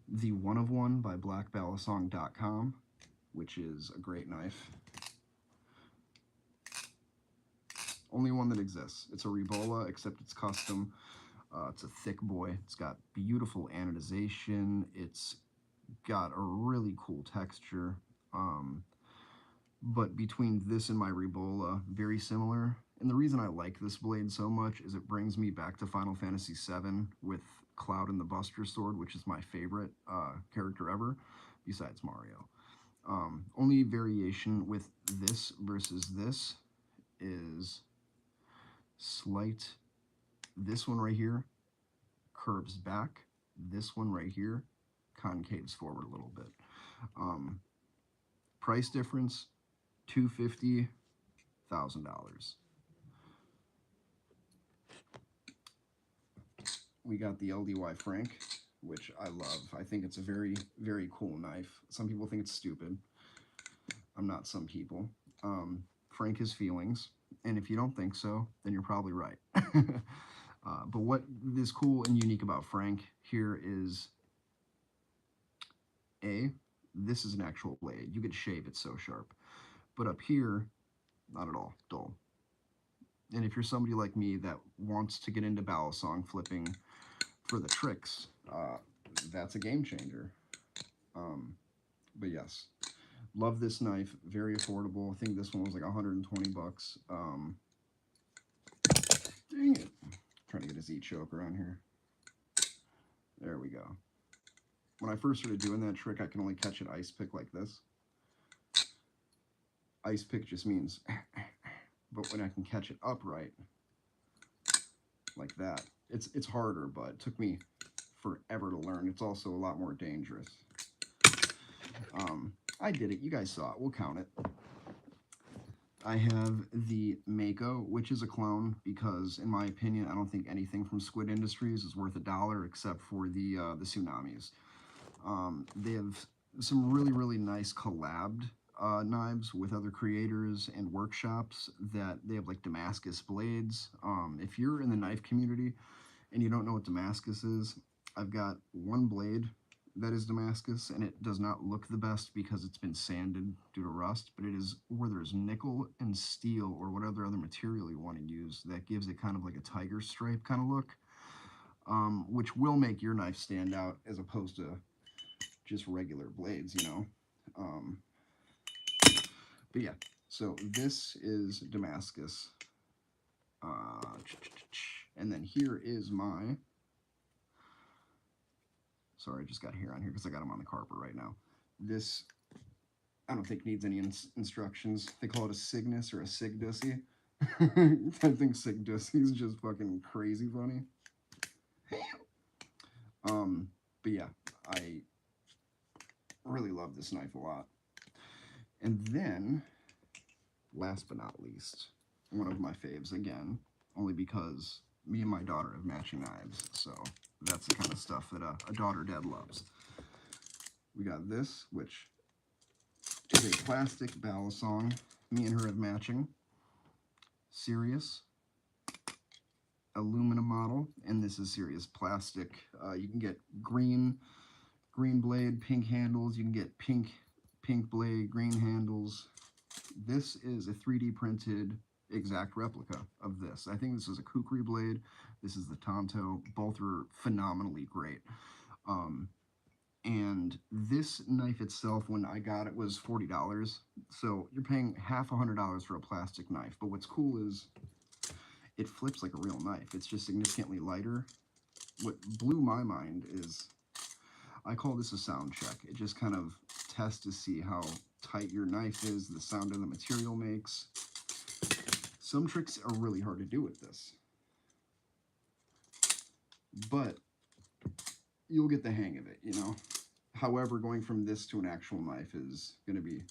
[SPEAKER 1] The One of One by BlackBalisong.com, which is a great knife. Only one that exists. It's a Ribola, except it's custom. It's a thick boy. It's got beautiful anodization. It's got a really cool texture. But between this and my Ribola, very similar. And the reason I like this blade so much is it brings me back to Final Fantasy VII with Cloud and the Buster Sword, which is my favorite character ever, besides Mario. Only variation with this versus this is slight. This one right here curves back. This one right here concaves forward a little bit. Price difference, $250, $1,000. We got the LDY Frank, which I love. I think it's a very, very cool knife. Some people think it's stupid. I'm not some people. Frank has feelings, and if you don't think so, then you're probably right. But what is cool and unique about Frank here is, this is an actual blade. You could shave it so sharp. But up here, not at all, dull. And if you're somebody like me that wants to get into Balisong flipping for the tricks, that's a game changer. But yes, love this knife. Very affordable. I think this one was like 120 bucks. Dang it. Trying to get his E-choke around here. There we go. When I first started doing that trick, I can only catch an ice pick like this. Ice pick just means, but when I can catch it upright, like that, it's harder, but it took me forever to learn. It's also a lot more dangerous. I did it. You guys saw it. We'll count it. I have the Mako, which is a clone, because in my opinion, I don't think anything from Squid Industries is worth $1 except for the Tsunamis. They have some really, really nice collabed knives with other creators and workshops that they have, like Damascus blades. If you're in the knife community and you don't know what Damascus is, I've got one blade that is Damascus, and it does not look the best because it's been sanded due to rust, but it is where there's nickel and steel or whatever other material you want to use that gives it kind of like a tiger stripe kind of look, which will make your knife stand out as opposed to just regular blades, you know. But yeah, so this is Damascus. And then here is my... Sorry, I just got hair on here because I got them on the carpet right now. This, I don't think needs any instructions. They call it a Cygnus or a Sigdussy. I think Sigdussy is just fucking crazy funny. But yeah, I really love this knife a lot. And then, last but not least, one of my faves again, only because me and my daughter have matching knives, so that's the kind of stuff that a daughter dad loves. We got this, which is a plastic Balisong. Me and her have matching. Sirius aluminum model, and this is Sirius plastic. You can get green blade, pink handles. You can get pink blade, green handles. This is a 3D printed exact replica of this. I think this is a Kukri blade. This is the Tonto. Both are phenomenally great. And this knife itself, when I got it, was $40. So you're paying half $100 for a plastic knife. But what's cool is it flips like a real knife. It's just significantly lighter. What blew my mind is, I call this a sound check. It just kind of tests to see how tight your knife is, the sound of the material makes. Some tricks are really hard to do with this, but you'll get the hang of it, you know. However, going from this to an actual knife is going to be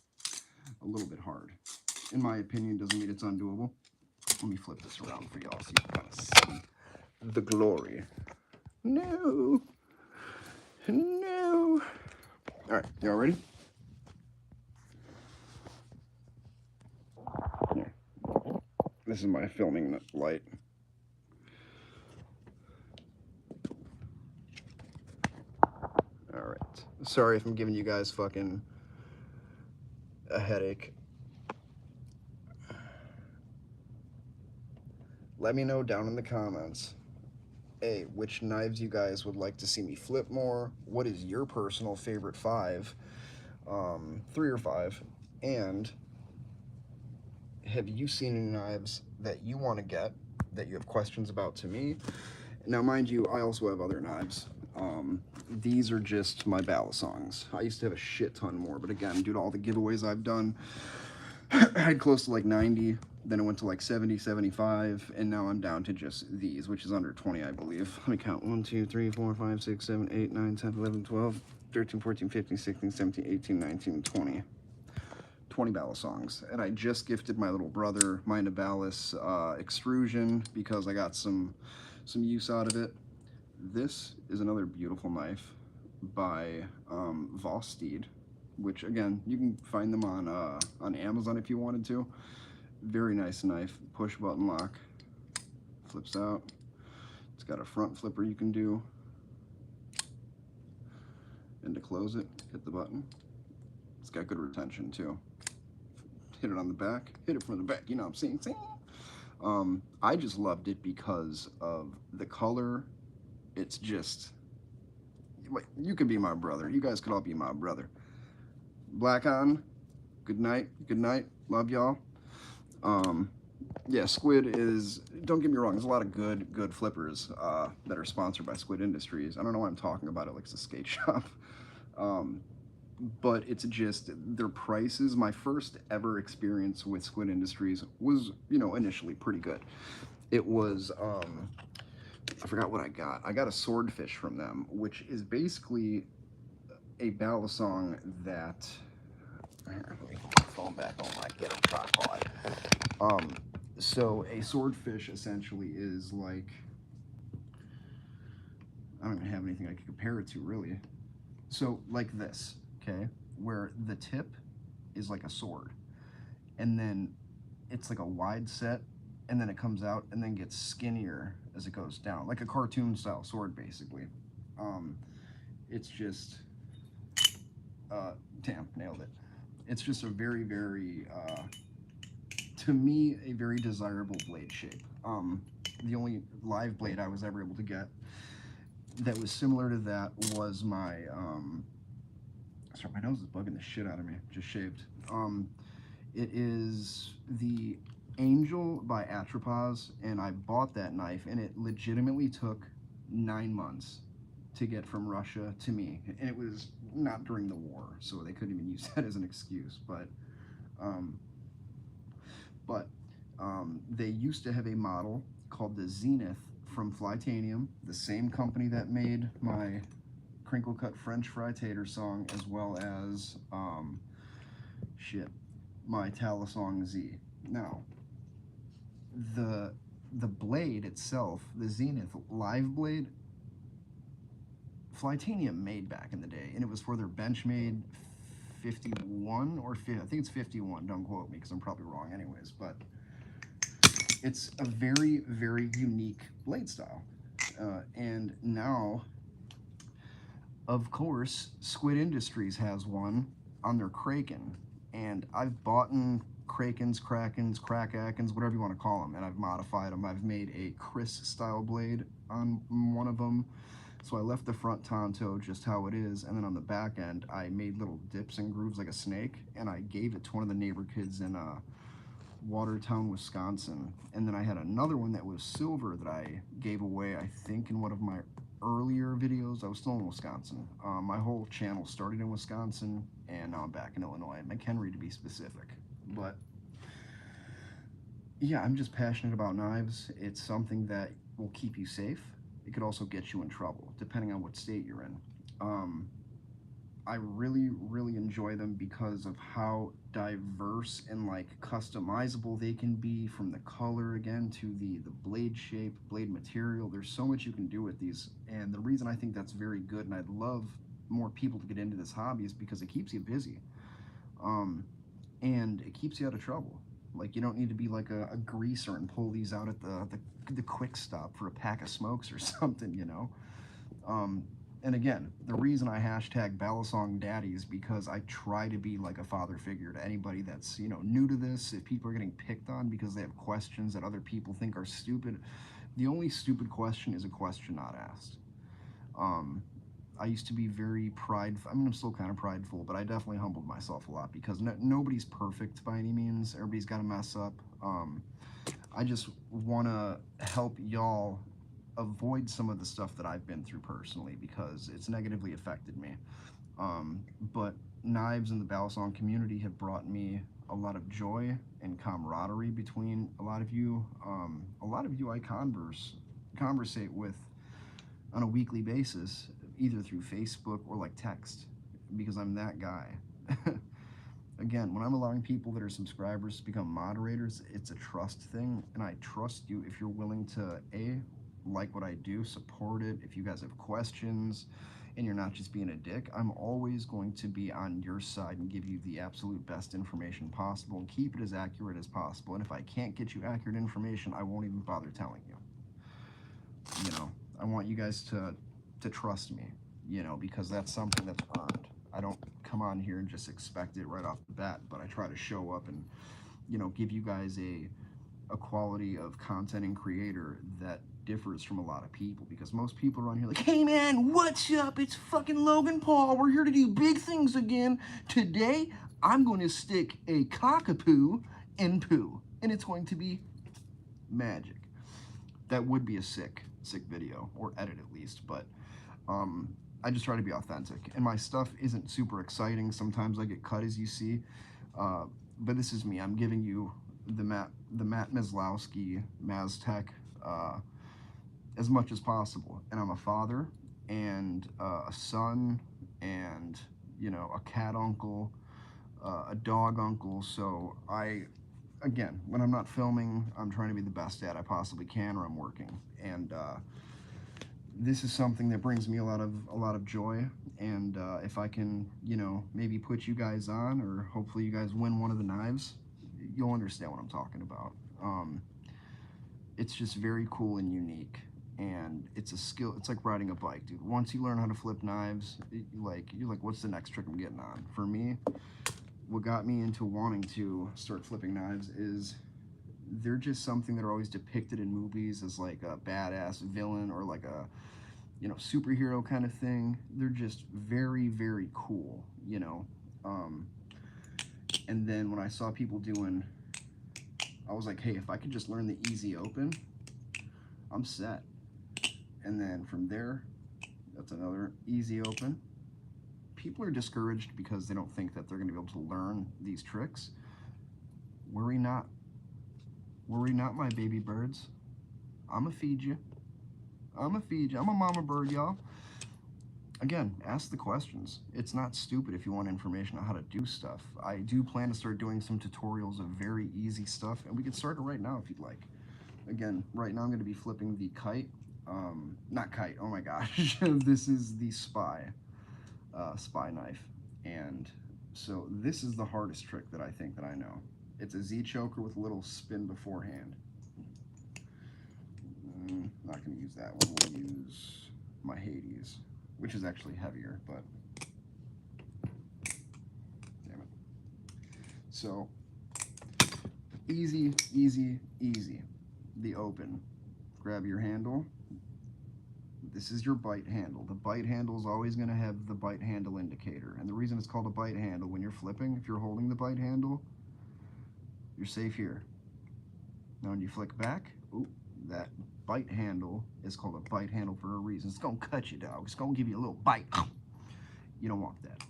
[SPEAKER 1] a little bit hard. In my opinion, doesn't mean it's undoable. Let me flip this around for y'all so you can kind of see the glory. No. No. All right, y'all ready? Here. This is my filming light. All right. Sorry if I'm giving you guys fucking a headache. Let me know down in the comments, hey, which knives you guys would like to see me flip more. What is your personal favorite 5? 3 or 5. And have you seen any knives that you want to get that you have questions about to me? Now, mind you, I also have other knives. These are just my Balisongs. I used to have a shit ton more, but again, due to all the giveaways I've done, I had close to like 90, then it went to like 70, 75, and now I'm down to just these, which is under 20, I believe. Let me count. 1, 2, 3, 4, 5, 6, 7, 8, 9, 10, 11, 12, 13, 14, 15, 16, 17, 18, 19, 20. 20 Balisongs. And I just gifted my little brother my Nivalis extrusion because I got some use out of it. This is another beautiful knife by Vosteed, which again, you can find them on Amazon if you wanted to. Very nice knife, push button lock, flips out. It's got a front flipper you can do, and to close it, hit the button. It's got good retention too. Hit it on the back, hit it from the back, you know what I'm saying? I just loved it because of the color. It's just, you could be my brother. You guys could all be my brother. Black on, good night, love y'all. Yeah, Squid is, don't get me wrong, there's a lot of good flippers that are sponsored by Squid Industries. I don't know why I'm talking about it like it's a skate shop. But it's just their prices. My first ever experience with Squid Industries was, you know, initially pretty good. It was, I forgot what I got. I got a swordfish from them, which is basically a Balisong that, let me put my phone back on my get a tripod. So a swordfish essentially is like, I don't even have anything I could compare it to really. So like this, okay, where the tip is like a sword, and then it's like a wide set, and then it comes out and then gets skinnier as it goes down, like a cartoon style sword basically. It's just, damn, nailed it. It's just a very, to me, a very desirable blade shape. The only live blade I was ever able to get that was similar to that was my, sorry, my nose is bugging the shit out of me, just shaved. It is the Angel by Atropos, and I bought that knife, and it legitimately took 9 months to get from Russia to me, and it was not during the war, so they couldn't even use that as an excuse, but they used to have a model called the Zenith from Flytanium, the same company that made my crinkle cut French fry tater song, as well as my Talisong Z. Now, the blade itself, the Zenith live blade, Flytanium made back in the day, and it was for their Benchmade 51 or 50, I think it's 51, don't quote me because I'm probably wrong anyways, but it's a very, very unique blade style. And now, of course, Squid Industries has one on their Kraken, and I've bought Krakens, Krakens, Krakakens, whatever you want to call them, and I've modified them. I've made a Chris style blade on one of them. So I left the front Tonto just how it is, and then on the back end, I made little dips and grooves like a snake, and I gave it to one of the neighbor kids in Watertown, Wisconsin. And then I had another one that was silver that I gave away, I think, in one of my earlier videos. I was still in Wisconsin. My whole channel started in Wisconsin, and now I'm back in Illinois, McHenry to be specific. But yeah, I'm just passionate about knives. It's something that will keep you safe. It could also get you in trouble, depending on what state you're in. I really, really enjoy them because of how diverse and like customizable they can be, from the color again to the blade shape, blade material. There's so much you can do with these, and the reason I think that's very good, and I'd love more people to get into this hobby, is because it keeps you busy, and it keeps you out of trouble. Like, you don't need to be like a greaser and pull these out at the quick stop for a pack of smokes or something, you know. And again, the reason I hashtag Balisong Daddy is because I try to be like a father figure to anybody that's, you know, new to this. If people are getting picked on because they have questions that other people think are stupid, the only stupid question is a question not asked. I used to be very prideful. I mean, I'm still kind of prideful, but I definitely humbled myself a lot because nobody's perfect by any means. Everybody's got to mess up. I just want to help y'all avoid some of the stuff that I've been through personally, because it's negatively affected me. But knives in the Balisong community have brought me a lot of joy and camaraderie between a lot of you. A lot of you I conversate with on a weekly basis, either through Facebook or like text, because I'm that guy. Again, when I'm allowing people that are subscribers to become moderators, it's a trust thing, and I trust you if you're willing to like what I do, support it. If you guys have questions and you're not just being a dick, I'm always going to be on your side and give you the absolute best information possible and keep it as accurate as possible. And if I can't get you accurate information, I won't even bother telling you. You know, I want you guys to trust me, you know, because that's something that's earned. I don't come on here and just expect it right off the bat, but I try to show up and, you know, give you guys a quality of content and creator that differs from a lot of people, because most people around here like, hey man, what's up? It's fucking Logan Paul. We're here to do big things again. Today, I'm going to stick a cockapoo in poo, and it's going to be magic. That would be a sick video, or edit at least, but I just try to be authentic, and my stuff isn't super exciting. Sometimes I get cut, as you see, but this is me. I'm giving you the Matt Maslowski Maztec as much as possible, and I'm a father and a son, and, you know, a cat uncle, a dog uncle. So again, when I'm not filming, I'm trying to be the best dad I possibly can, or I'm working, and this is something that brings me a lot of joy. And if I can, you know, maybe put you guys on, or hopefully you guys win one of the knives, you'll understand what I'm talking about. It's just very cool and unique, and it's a skill. It's like riding a bike, dude. Once you learn how to flip knives, you're like, what's the next trick I'm getting on? For me, what got me into wanting to start flipping knives is they're just something that are always depicted in movies as like a badass villain, or like a, you know, superhero kind of thing. They're just very, very cool, you know. And then when I saw people doing, I was like, hey, if I could just learn the easy open, I'm set. And then from there, that's another easy open. People are discouraged because they don't think that they're going to be able to learn these tricks. Worry not. Worry not, my baby birds. I'ma feed you. I'ma feed you. I'm a mama bird, y'all. Again, ask the questions. It's not stupid if you want information on how to do stuff. I do plan to start doing some tutorials of very easy stuff, and we can start it right now if you'd like. Again, right now I'm going to be flipping the kite. Not kite, oh my gosh. This is the spy knife. And so this is the hardest trick that I think that I know. It's a Z-choker with a little spin beforehand. Not going to use that one. We'll use my Hades, which is actually heavier, but damn it. So Easy, easy, easy. The open. Grab your handle. This is your bite handle. The bite handle is always going to have the bite handle indicator. And the reason it's called a bite handle, when you're flipping, if you're holding the bite handle, you're safe here. Now when you flick back, ooh, that bite handle is called a bite handle for a reason. It's going to cut you, dog. It's going to give you a little bite. You don't want that.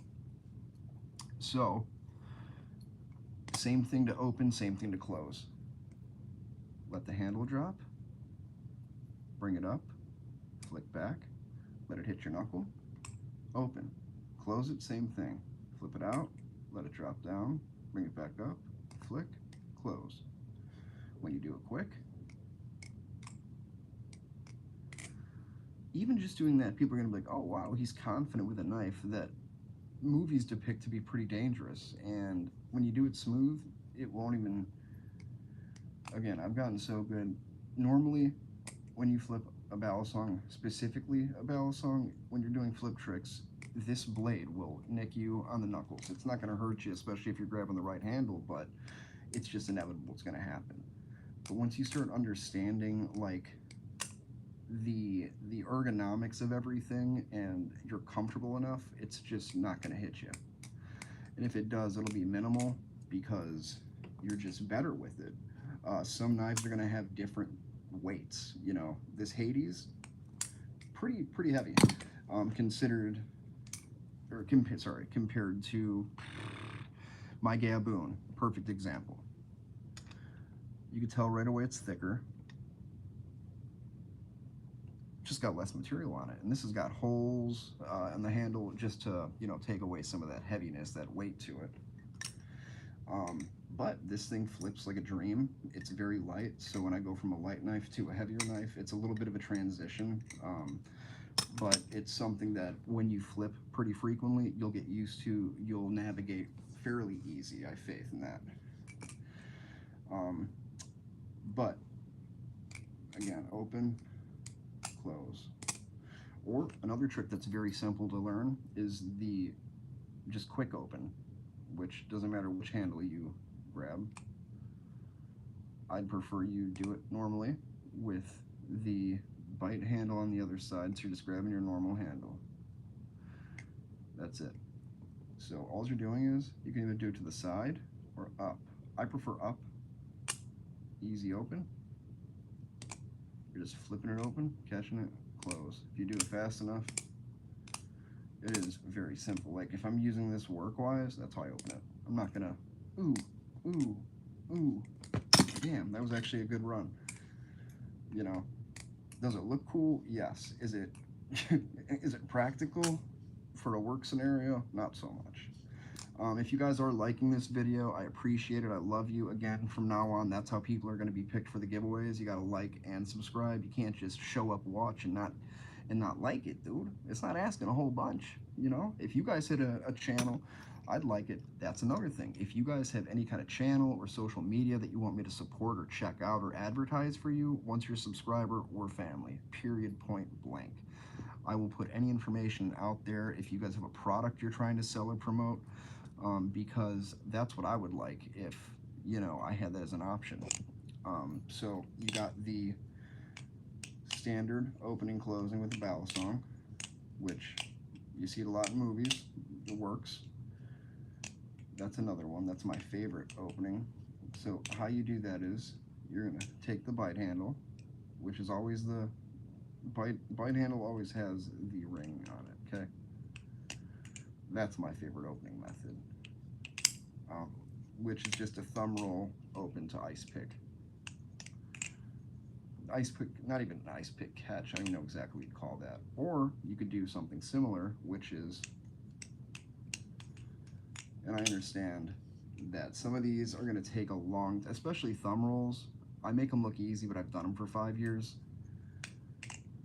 [SPEAKER 1] So, same thing to open, same thing to close. Let the handle drop. Bring it up. Flick back. Let it hit your knuckle. Open. Close it, same thing. Flip it out. Let it drop down. Bring it back up. Flick. Close. When you do it quick, even just doing that, people are going to be like, oh wow, he's confident with a knife that movies depict to be pretty dangerous. And when you do it smooth, it won't even, again, I've gotten so good. Normally, when you flip a balisong, specifically a balisong, when you're doing flip tricks, this blade will nick you on the knuckles. It's not going to hurt you, especially if you're grabbing the right handle, but it's just inevitable it's going to happen. But once you start understanding like the ergonomics of everything and you're comfortable enough, it's just not going to hit you. And if it does, it'll be minimal because you're just better with it. Some knives are going to have different weights. You know, this Hades, pretty heavy, compared to my Gaboon. Perfect example. You can tell right away it's thicker. Just got less material on it, and this has got holes in the handle just to, you know, take away some of that heaviness, that weight to it. But this thing flips like a dream. It's very light, so when I go from a light knife to a heavier knife, it's a little bit of a transition. But it's something that when you flip pretty frequently, you'll get used to, you'll navigate fairly easy. I have faith in that. But again, open, close. Or another trick that's very simple to learn is the just quick open, which doesn't matter which handle you grab. I'd prefer you do it normally with the bite handle on the other side, so you're just grabbing your normal handle. That's it. So all you're doing is, you can either do it to the side or up. I prefer up. Easy open. You're just flipping it open, catching it, close. If you do it fast enough, it is very simple. Like if I'm using this work-wise, that's how I open it. I'm not gonna, ooh, ooh, ooh. Damn, that was actually a good run. You know, does it look cool? Yes. Is it is it practical for a work scenario? Not so much. If you guys are liking this video, I appreciate it. I love you. Again, from now on, that's how people are going to be picked for the giveaways. You got to like and subscribe. You can't just show up, watch, and not like it, dude. It's not asking a whole bunch, you know? If you guys hit a channel, I'd like it. That's another thing. If you guys have any kind of channel or social media that you want me to support or check out or advertise for you, once you're a subscriber, we're family. Period, point blank. I will put any information out there if you guys have a product you're trying to sell or promote, because that's what I would like if, you know, I had that as an option. So you got the standard opening closing with the balisong, which you see it a lot in movies. It works. That's another one. That's my favorite opening. So how you do that is you're gonna take the bite handle, which is always the bite handle always has the ring on it. Okay, that's my favorite opening method, which is just a thumb roll open to ice pick. Ice pick, not even an ice pick catch. I don't even know exactly what you'd call that. Or you could do something similar, which is, and I understand that some of these are going to take a long, especially thumb rolls. I make them look easy, but I've done them for 5 years.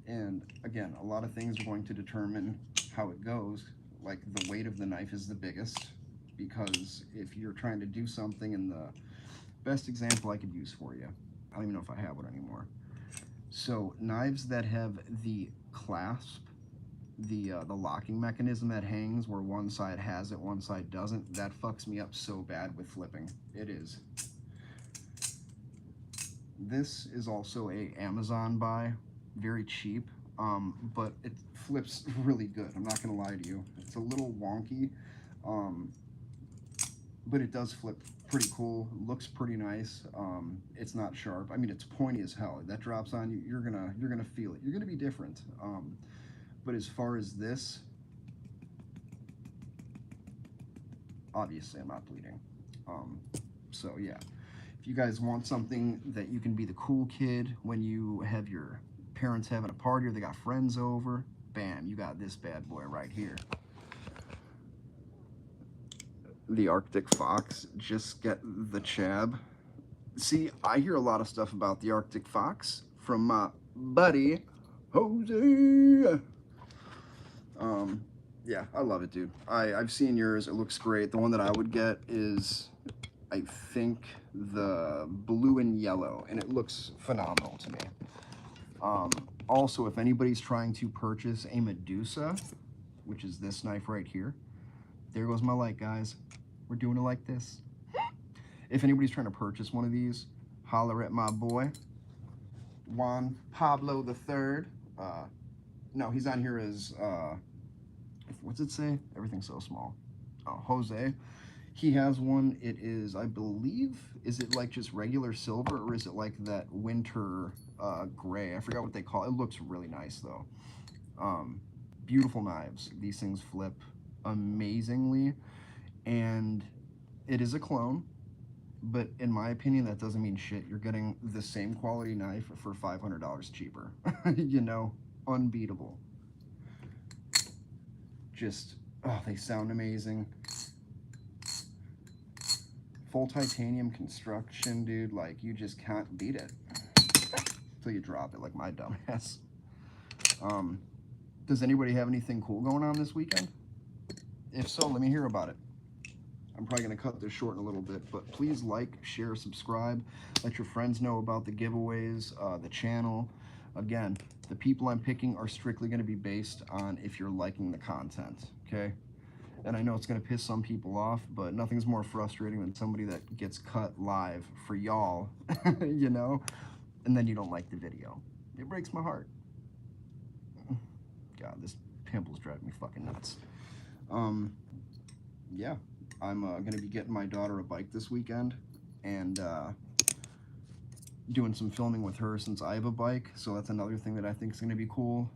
[SPEAKER 1] And again, a lot of things are going to determine how it goes. Like the weight of the knife is the biggest, because if you're trying to do something, and the best example I could use for you, I don't even know if I have one anymore. So knives that have the clasp, the locking mechanism that hangs where one side has it, one side doesn't, that fucks me up so bad with flipping. It is This is also a Amazon buy, very cheap, but it flips really good. I'm not gonna lie to you. It's a little wonky, um, but it does flip pretty cool. Looks pretty nice. It's not sharp. I mean, it's pointy as hell. That drops on you, you're gonna feel it. You're gonna be different. But as far as this, obviously, I'm not bleeding. Um, so yeah, if you guys want something that you can be the cool kid when you have your parents having a party or they got friends over, bam, you got this bad boy right here. The Arctic Fox, just get the chab. See, I hear a lot of stuff about the Arctic Fox from my buddy Jose. Yeah, I love it, dude. I've seen yours. It looks great. The one that I would get is, I think, the blue and yellow, and it looks phenomenal to me. Also, if anybody's trying to purchase a Medusa, which is this knife right here, there goes my light, guys. We're doing it like this. If anybody's trying to purchase one of these, holler at my boy, Juan Pablo III. No, he's on here as, what's it say? Everything's so small. Oh, Jose. He has one. It is, I believe, is it like just regular silver or is it like that winter gray? I forgot what they call it. It looks really nice though. Beautiful knives. These things flip amazingly, and it is a clone, but in my opinion, that doesn't mean shit. You're getting the same quality knife for $500 cheaper. You know, unbeatable. Just, oh, they sound amazing. Full titanium construction, dude. Like, you just can't beat it until you drop it, like my dumbass. Does anybody have anything cool going on this weekend? If so, let me hear about it. I'm probably going to cut this short in a little bit, but please like, share, subscribe. Let your friends know about the giveaways, the channel. Again, the people I'm picking are strictly going to be based on if you're liking the content, okay? And I know it's going to piss some people off, but nothing's more frustrating than somebody that gets cut live for y'all, you know, and then you don't like the video. It breaks my heart. God, this pimple's driving me fucking nuts. Yeah, I'm going to be getting my daughter a bike this weekend and doing some filming with her since I have a bike. So that's another thing that I think is going to be cool.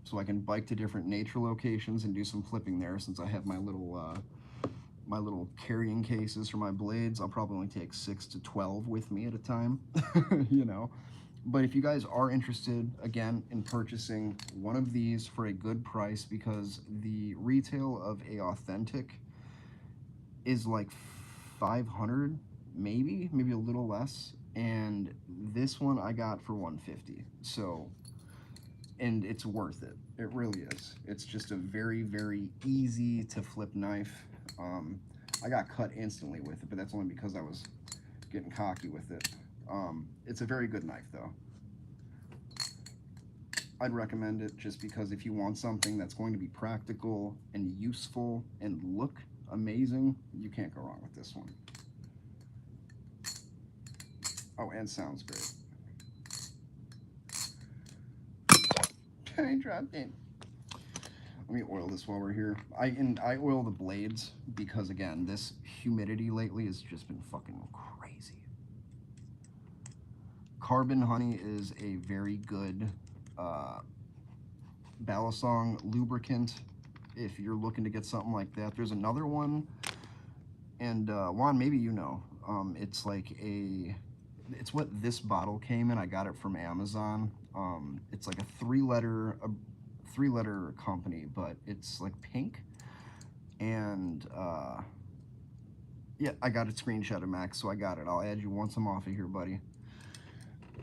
[SPEAKER 1] So I can bike to different nature locations and do some flipping there since I have my little carrying cases for my blades. I'll probably only take 6 to 12 with me at a time, you know. But if you guys are interested, again, in purchasing one of these for a good price, because the retail of a authentic is like 500, maybe a little less, and this one I got for 150. So, and it's worth it. It really is. It's just a very, very easy to flip knife. I got cut instantly with it, but that's only because I was getting cocky with it. It's a very good knife though. I'd recommend it just because if you want something that's going to be practical and useful and look amazing, you can't go wrong with this one. Oh, and sounds great. I dropped it. Let me oil this while we're here. I oil the blades because, again, this humidity lately has just been fucking crazy. Carbon Honey is a very good Balisong lubricant if you're looking to get something like that. There's another one, and Juan, maybe you know. It's like it's what this bottle came in. I got it from Amazon. It's like a three-letter company, but it's like pink. And yeah, I got a screenshot of Max, so I got it. I'll add you once I'm off of here, buddy.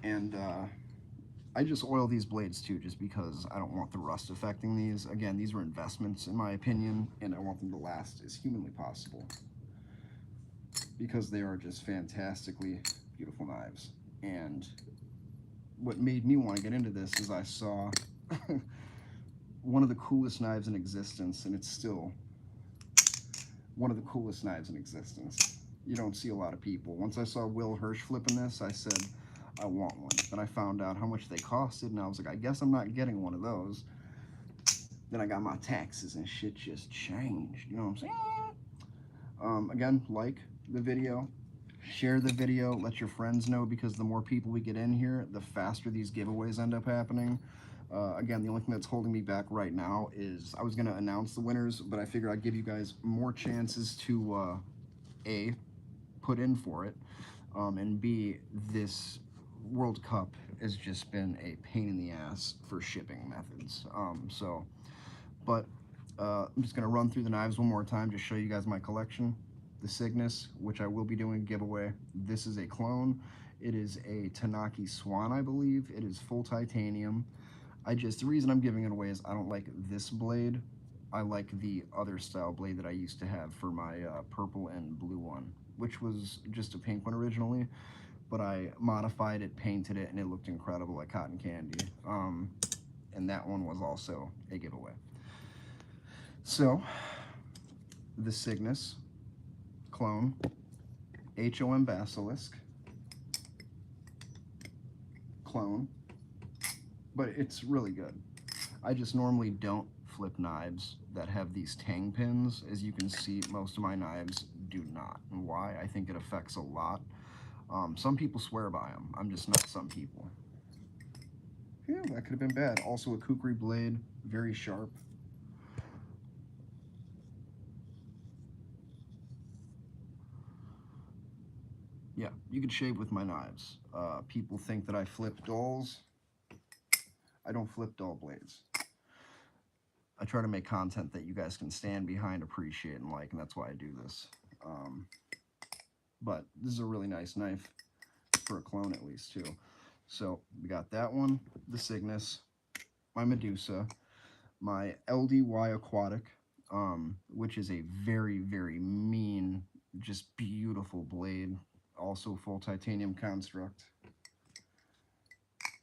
[SPEAKER 1] And I just oil these blades too, just because I don't want the rust affecting these. Again, these were investments in my opinion, and I want them to last as humanly possible because they are just fantastically beautiful knives. And what made me want to get into this is I saw one of the coolest knives in existence, and it's still one of the coolest knives in existence. You don't see a lot of people. Once I saw Will Hirsch flipping this, I said, I want one. Then I found out how much they costed, and I was like, I guess I'm not getting one of those. Then I got my taxes, and shit just changed. You know what I'm saying? Again, like the video, share the video, let your friends know, because the more people we get in here, the faster these giveaways end up happening. Again, the only thing that's holding me back right now is I was going to announce the winners, but I figured I'd give you guys more chances to, A, put in for it, and B, this World Cup has just been a pain in the ass for shipping methods. But I'm just going to run through the knives one more time to show you guys my collection. The Cygnus, which I will be doing a giveaway. This is a clone. It is a Tanaki Swan, I believe. It is full titanium. The reason I'm giving it away is I don't like this blade. I like the other style blade that I used to have for my purple and blue one, which was just a pink one originally, but I modified it, painted it, and it looked incredible like cotton candy. And that one was also a giveaway. So, the Cygnus clone, HOM Basilisk clone, but it's really good. I just normally don't flip knives that have these tang pins. As you can see, most of my knives do not. And why? I think it affects a lot. Some people swear by them. I'm just not some people. Yeah, that could have been bad. Also a kukri blade, very sharp. Yeah, you could shave with my knives. People think that I flip dulls. I don't flip dull blades. I try to make content that you guys can stand behind, appreciate, and like, and that's why I do this. But this is a really nice knife for a clone, at least, too. So we got that one, the Cygnus, my Medusa, my LDY Aquatic, which is a very, very mean, just beautiful blade. Also full titanium construct.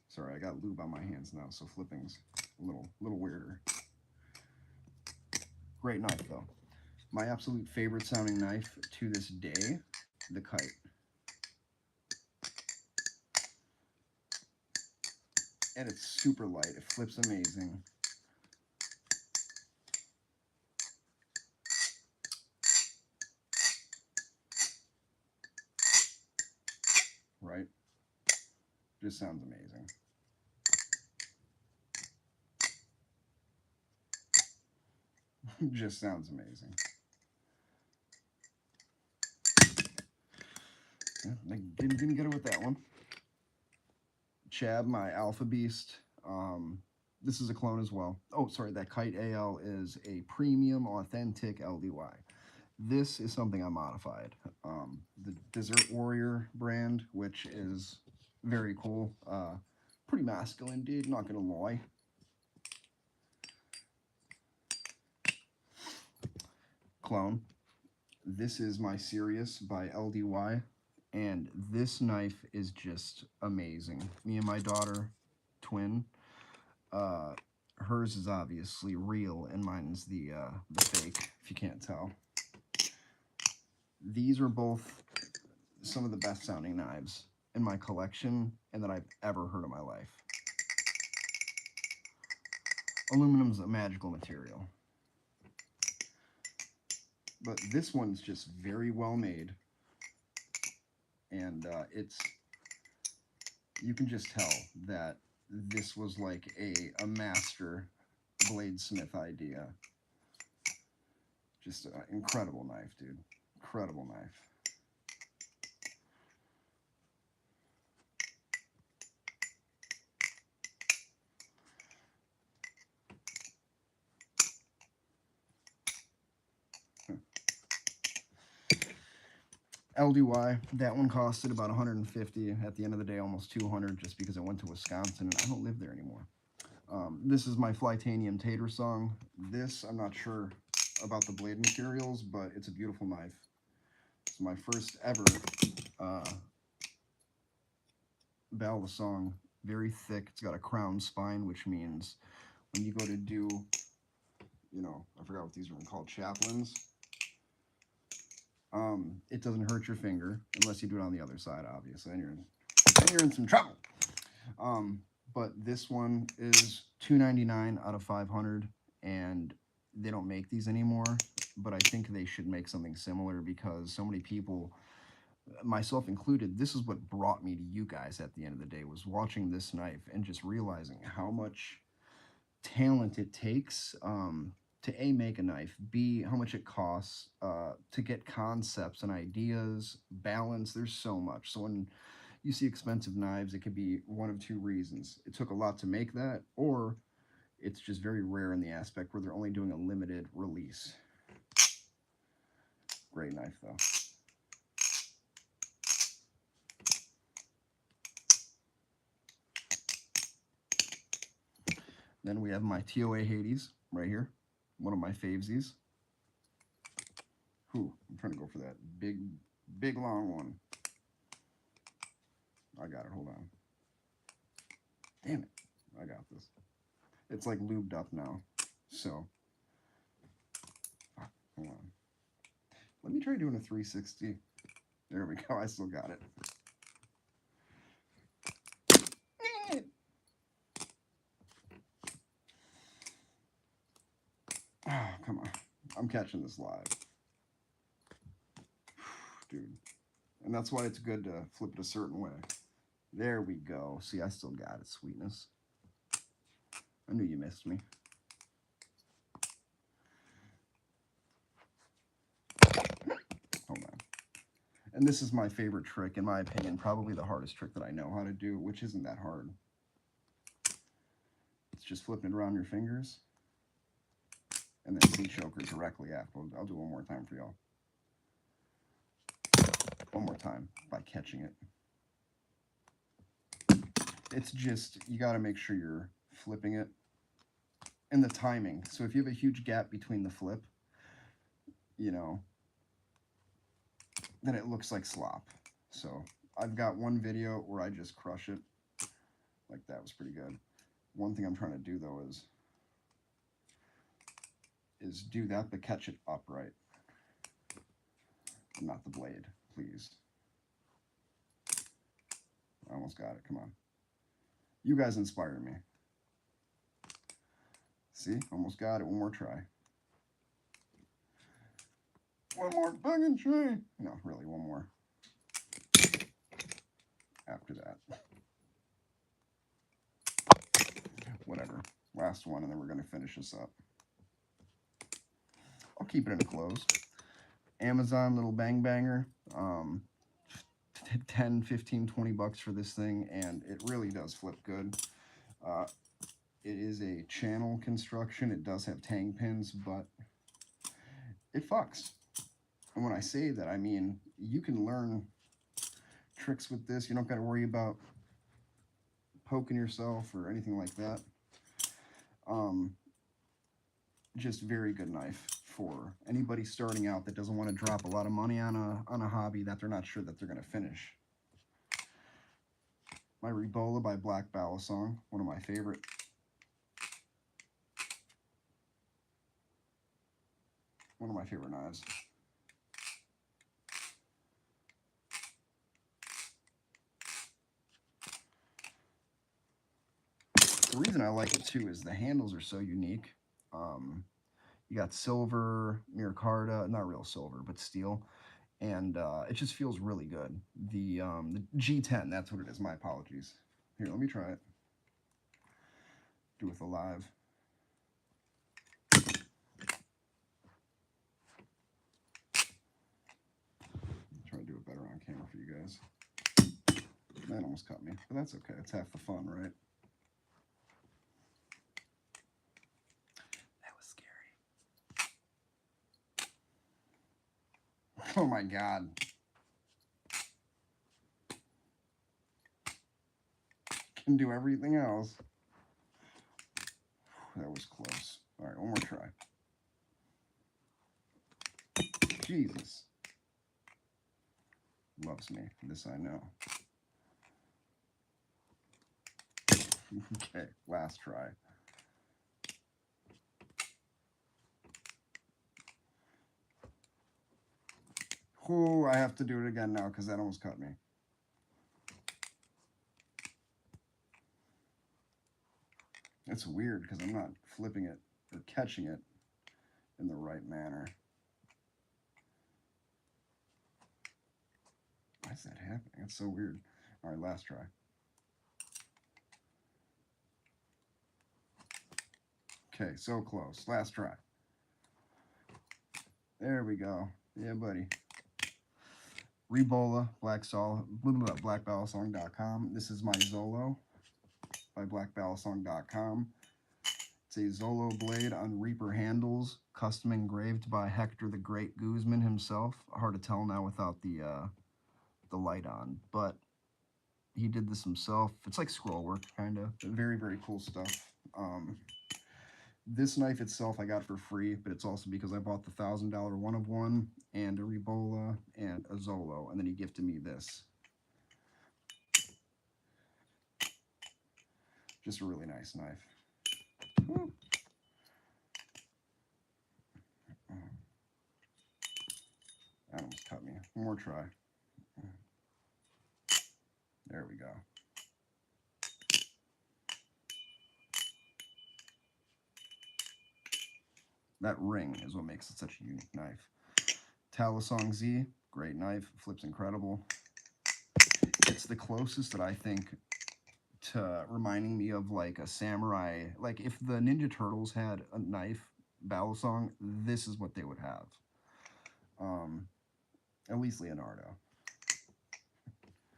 [SPEAKER 1] Sorry, I got lube on my hands now, so flipping's a little weirder. Great knife, though. My absolute favorite sounding knife to this day, the Kite. And it's super light. It flips amazing. Right? Just sounds amazing. Just sounds amazing. Yeah, I didn't get it with that one. Chab, my Alpha Beast. This is a clone as well. Oh, sorry, that Kite AL is a premium authentic LDY. This is something I modified. The Desert Warrior brand, which is very cool. Pretty masculine, dude, not gonna lie. Clone. This is my Sirius by LDY, and this knife is just amazing. Me and my daughter, twin, hers is obviously real, and mine's the fake, if you can't tell. These are both some of the best sounding knives in my collection and that I've ever heard in my life. Aluminum's a magical material. But this one's just very well made. And you can just tell that this was like a master bladesmith idea. Just an incredible knife, dude. Incredible knife. LDY, that one costed about $150. At the end of the day, almost $200, just because I went to Wisconsin and I don't live there anymore. This is my Flytanium Tater Song. This, I'm not sure about the blade materials, but it's a beautiful knife. It's my first ever Bell Song. Very thick. It's got a crown spine, which means when you go to do, you know, I forgot what these are called, chaplains. It doesn't hurt your finger unless you do it on the other side, obviously. And then you're in some trouble. But this one is $2.99 out of 500, and they don't make these anymore. But I think they should make something similar because so many people, myself included, this is what brought me to you guys at the end of the day, was watching this knife and just realizing how much talent it takes to A, make a knife, B, how much it costs to get concepts and ideas, balance. There's so much. So when you see expensive knives, it could be one of two reasons. It took a lot to make that, or it's just very rare in the aspect where they're only doing a limited release. Great knife, though. Then we have my TOA Hades right here. One of my favesies. Ooh, I'm trying to go for that big long one. I got it. Hold on. Damn it. I got this. It's like lubed up now. So, hold on. Let me try doing a 360. There we go. I still got it. Oh, come on. I'm catching this live. Dude. And that's why it's good to flip it a certain way. There we go. See, I still got it, sweetness. I knew you missed me. Hold on. And this is my favorite trick, in my opinion, probably the hardest trick that I know how to do, which isn't that hard. It's just flipping it around your fingers. And then C-choker directly after. I'll do one more time for y'all. One more time by catching it. It's just, you got to make sure you're flipping it. And the timing. So if you have a huge gap between the flip, you know, then it looks like slop. So I've got one video where I just crush it. Like that was pretty good. One thing I'm trying to do though is do that, but catch it upright. Not the blade, please. I almost got it. Come on. You guys inspire me. See? Almost got it. One more try. One more fucking try. No, really, one more. After that. Whatever. Last one, and then we're going to finish this up. I'll keep it in a close. Amazon little bang banger. 10, 15, 20 bucks for this thing, and it really does flip good. It is a channel construction. It does have tang pins, but it fucks. And when I say that, I mean, you can learn tricks with this. You don't got to worry about poking yourself or anything like that. Just very good knife for anybody starting out that doesn't want to drop a lot of money on a hobby that they're not sure that they're going to finish. My Rebola by Black Balisong, one of my favorite. One of my favorite knives. The reason I like it too is the handles are so unique. You got silver, micarta, not real silver, but steel, and it just feels really good. The G10, that's what it is. My apologies. Here, let me try it. Do it with a live. Try to do it better on camera for you guys. That almost cut me, but that's okay. It's half the fun, right? That was scary. Oh my God. Can do everything else. That was close. All right, one more try. Jesus. Loves me. This I know. Okay, last try. Ooh, I have to do it again now because that almost cut me. It's weird because I'm not flipping it or catching it in the right manner. Why is that happening? It's so weird. All right, last try. Okay, so close. Last try. There we go. Yeah, buddy. Rebola, blackballsong.com. This is my Zolo by blackballsong.com. It's a Zolo blade on Reaper handles, custom engraved by Hector the Great Guzman himself. Hard to tell now without the light on, but he did this himself. It's like scroll work, kind of. Very, very cool stuff. This knife itself I got for free, but it's also because I bought the $1,000 one of one and a Rebola and a Zolo, and then he gifted me this. Just a really nice knife. That almost cut me. One more try. There we go. That ring is what makes it such a unique knife. Talisong Z, great knife, flips incredible. It's the closest that I think to reminding me of like a samurai. Like if the Ninja Turtles had a knife, Balisong, this is what they would have. At least Leonardo.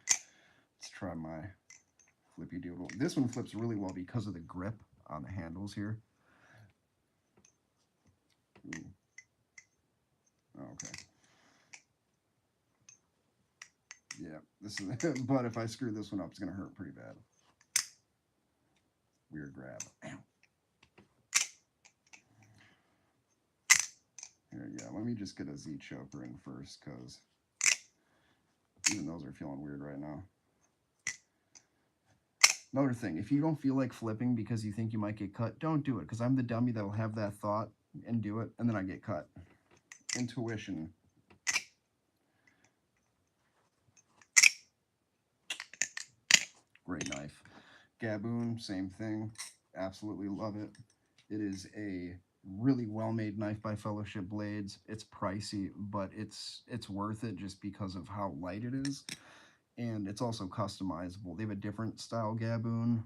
[SPEAKER 1] Let's try my flippy doodle. This one flips really well because of the grip on the handles here. Ooh. Oh, okay. Yeah, this is. But if I screw this one up, it's gonna hurt pretty bad. Weird grab. Ow. Here, yeah. Let me just get a Z choker in first, because even those are feeling weird right now. Another thing, if you don't feel like flipping because you think you might get cut, don't do it, because I'm the dummy that will have that thought and do it, and then I get cut. Intuition. Great knife. Gaboon, same thing. Absolutely love it. It is a really well-made knife by Fellowship Blades. It's pricey, but it's worth it just because of how light it is. And it's also customizable. They have a different style Gaboon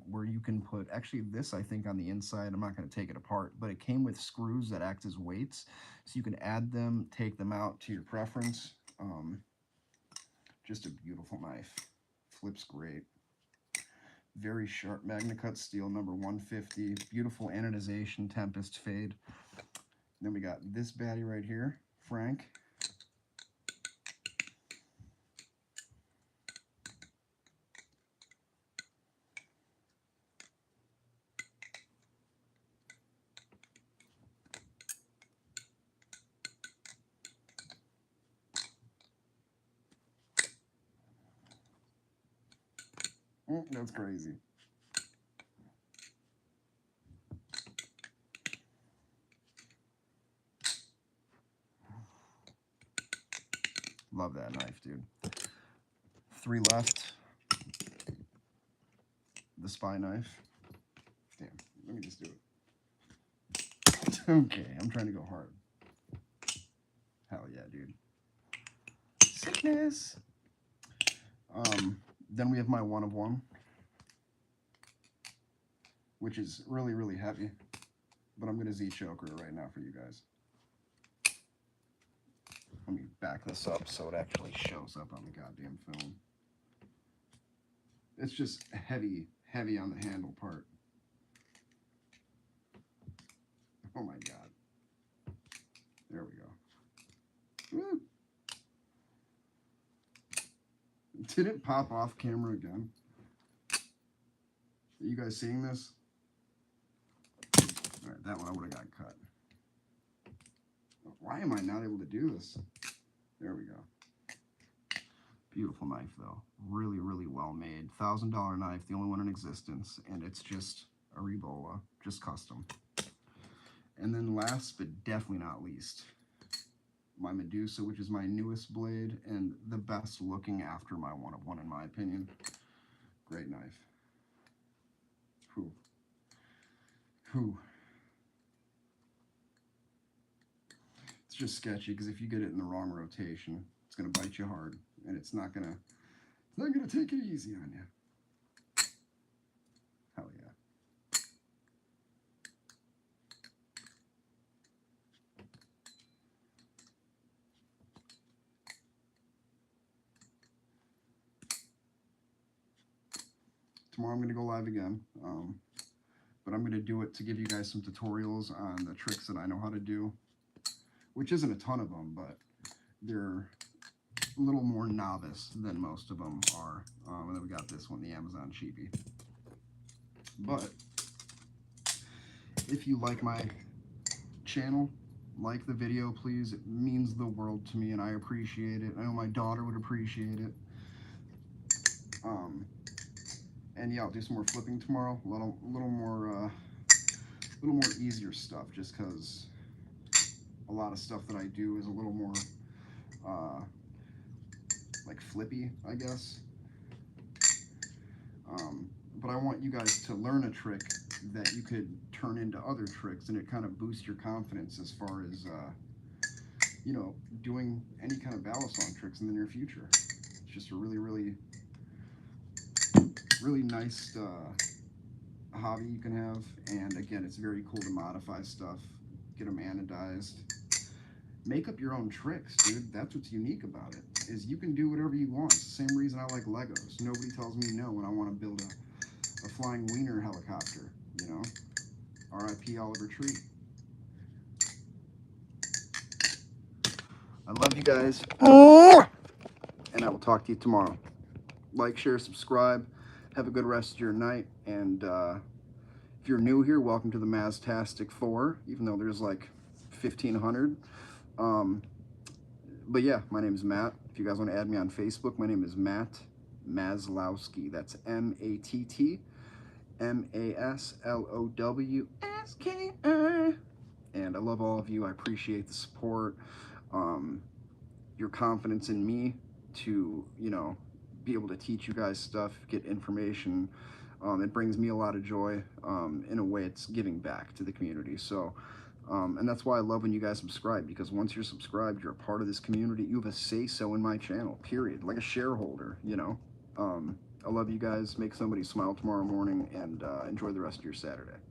[SPEAKER 1] where you can put, actually this I think on the inside, I'm not going to take it apart, but it came with screws that act as weights. So you can add them, take them out to your preference. Just a beautiful knife. Flips great. Very sharp MagnaCut steel, number 150. Beautiful anodization, Tempest fade. Then we got this baddie right here, Frank. That's crazy. Love that knife, dude. 3 left. The spy knife. Damn, let me just do it. Okay, I'm trying to go hard. Hell yeah, dude. Sickness. Then we have my one of one, which is really, really heavy. But I'm going to Z-choker it right now for you guys. Let me back this up so it actually shows up on the goddamn film. It's just heavy, heavy on the handle part. Oh my god. There we go. Woo. Did it pop off camera again? Are you guys seeing this? Alright, that one I would have got cut. Why am I not able to do this? There we go. Beautiful knife though. Really, really well made. $1,000 knife, the only one in existence, and it's just a Rebola, just custom. And then last but definitely not least, my Medusa, which is my newest blade and the best looking after my one of one in my opinion. Great knife. Whew. Whew. It's just sketchy because if you get it in the wrong rotation, it's gonna bite you hard, and it's not gonna take it easy on you. Hell yeah. Tomorrow I'm gonna go live again, but I'm gonna do it to give you guys some tutorials on the tricks that I know how to do, which isn't a ton of them, but they're a little more novice than most of them are. And then we got this one, the Amazon Cheapy. But if you like my channel, like the video, please. It means the world to me, and I appreciate it. I know my daughter would appreciate it. And yeah, I'll do some more flipping tomorrow. A little more easier stuff, just because a lot of stuff that I do is a little more like flippy, I guess. But I want you guys to learn a trick that you could turn into other tricks, and it kind of boosts your confidence as far as you know, doing any kind of balisong tricks in the near future. It's just a really nice hobby you can have, and again, it's very cool to modify stuff, get them anodized, make up your own tricks, dude. That's what's unique about it, is you can do whatever you want. It's the same reason I like Legos. Nobody tells me no when I want to build a flying wiener helicopter, you know? R.I.P. Oliver Tree. I love you guys, and I will talk to you tomorrow. Like, share, subscribe. Have a good rest of your night, and if you're new here, welcome to the Maztastic 4, even though there's like 1,500. But yeah, my name is Matt. If you guys want to add me on Facebook, my name is Matt Maslowski. That's MattMaslowski. And I love all of you. I appreciate the support, your confidence in me to, you know, be able to teach you guys stuff, get information. It brings me a lot of joy. In a way, it's giving back to the community. So, and that's why I love when you guys subscribe, because once you're subscribed, you're a part of this community. You have a say-so in my channel, period. Like a shareholder, you know. I love you guys. Make somebody smile tomorrow morning, and enjoy the rest of your Saturday.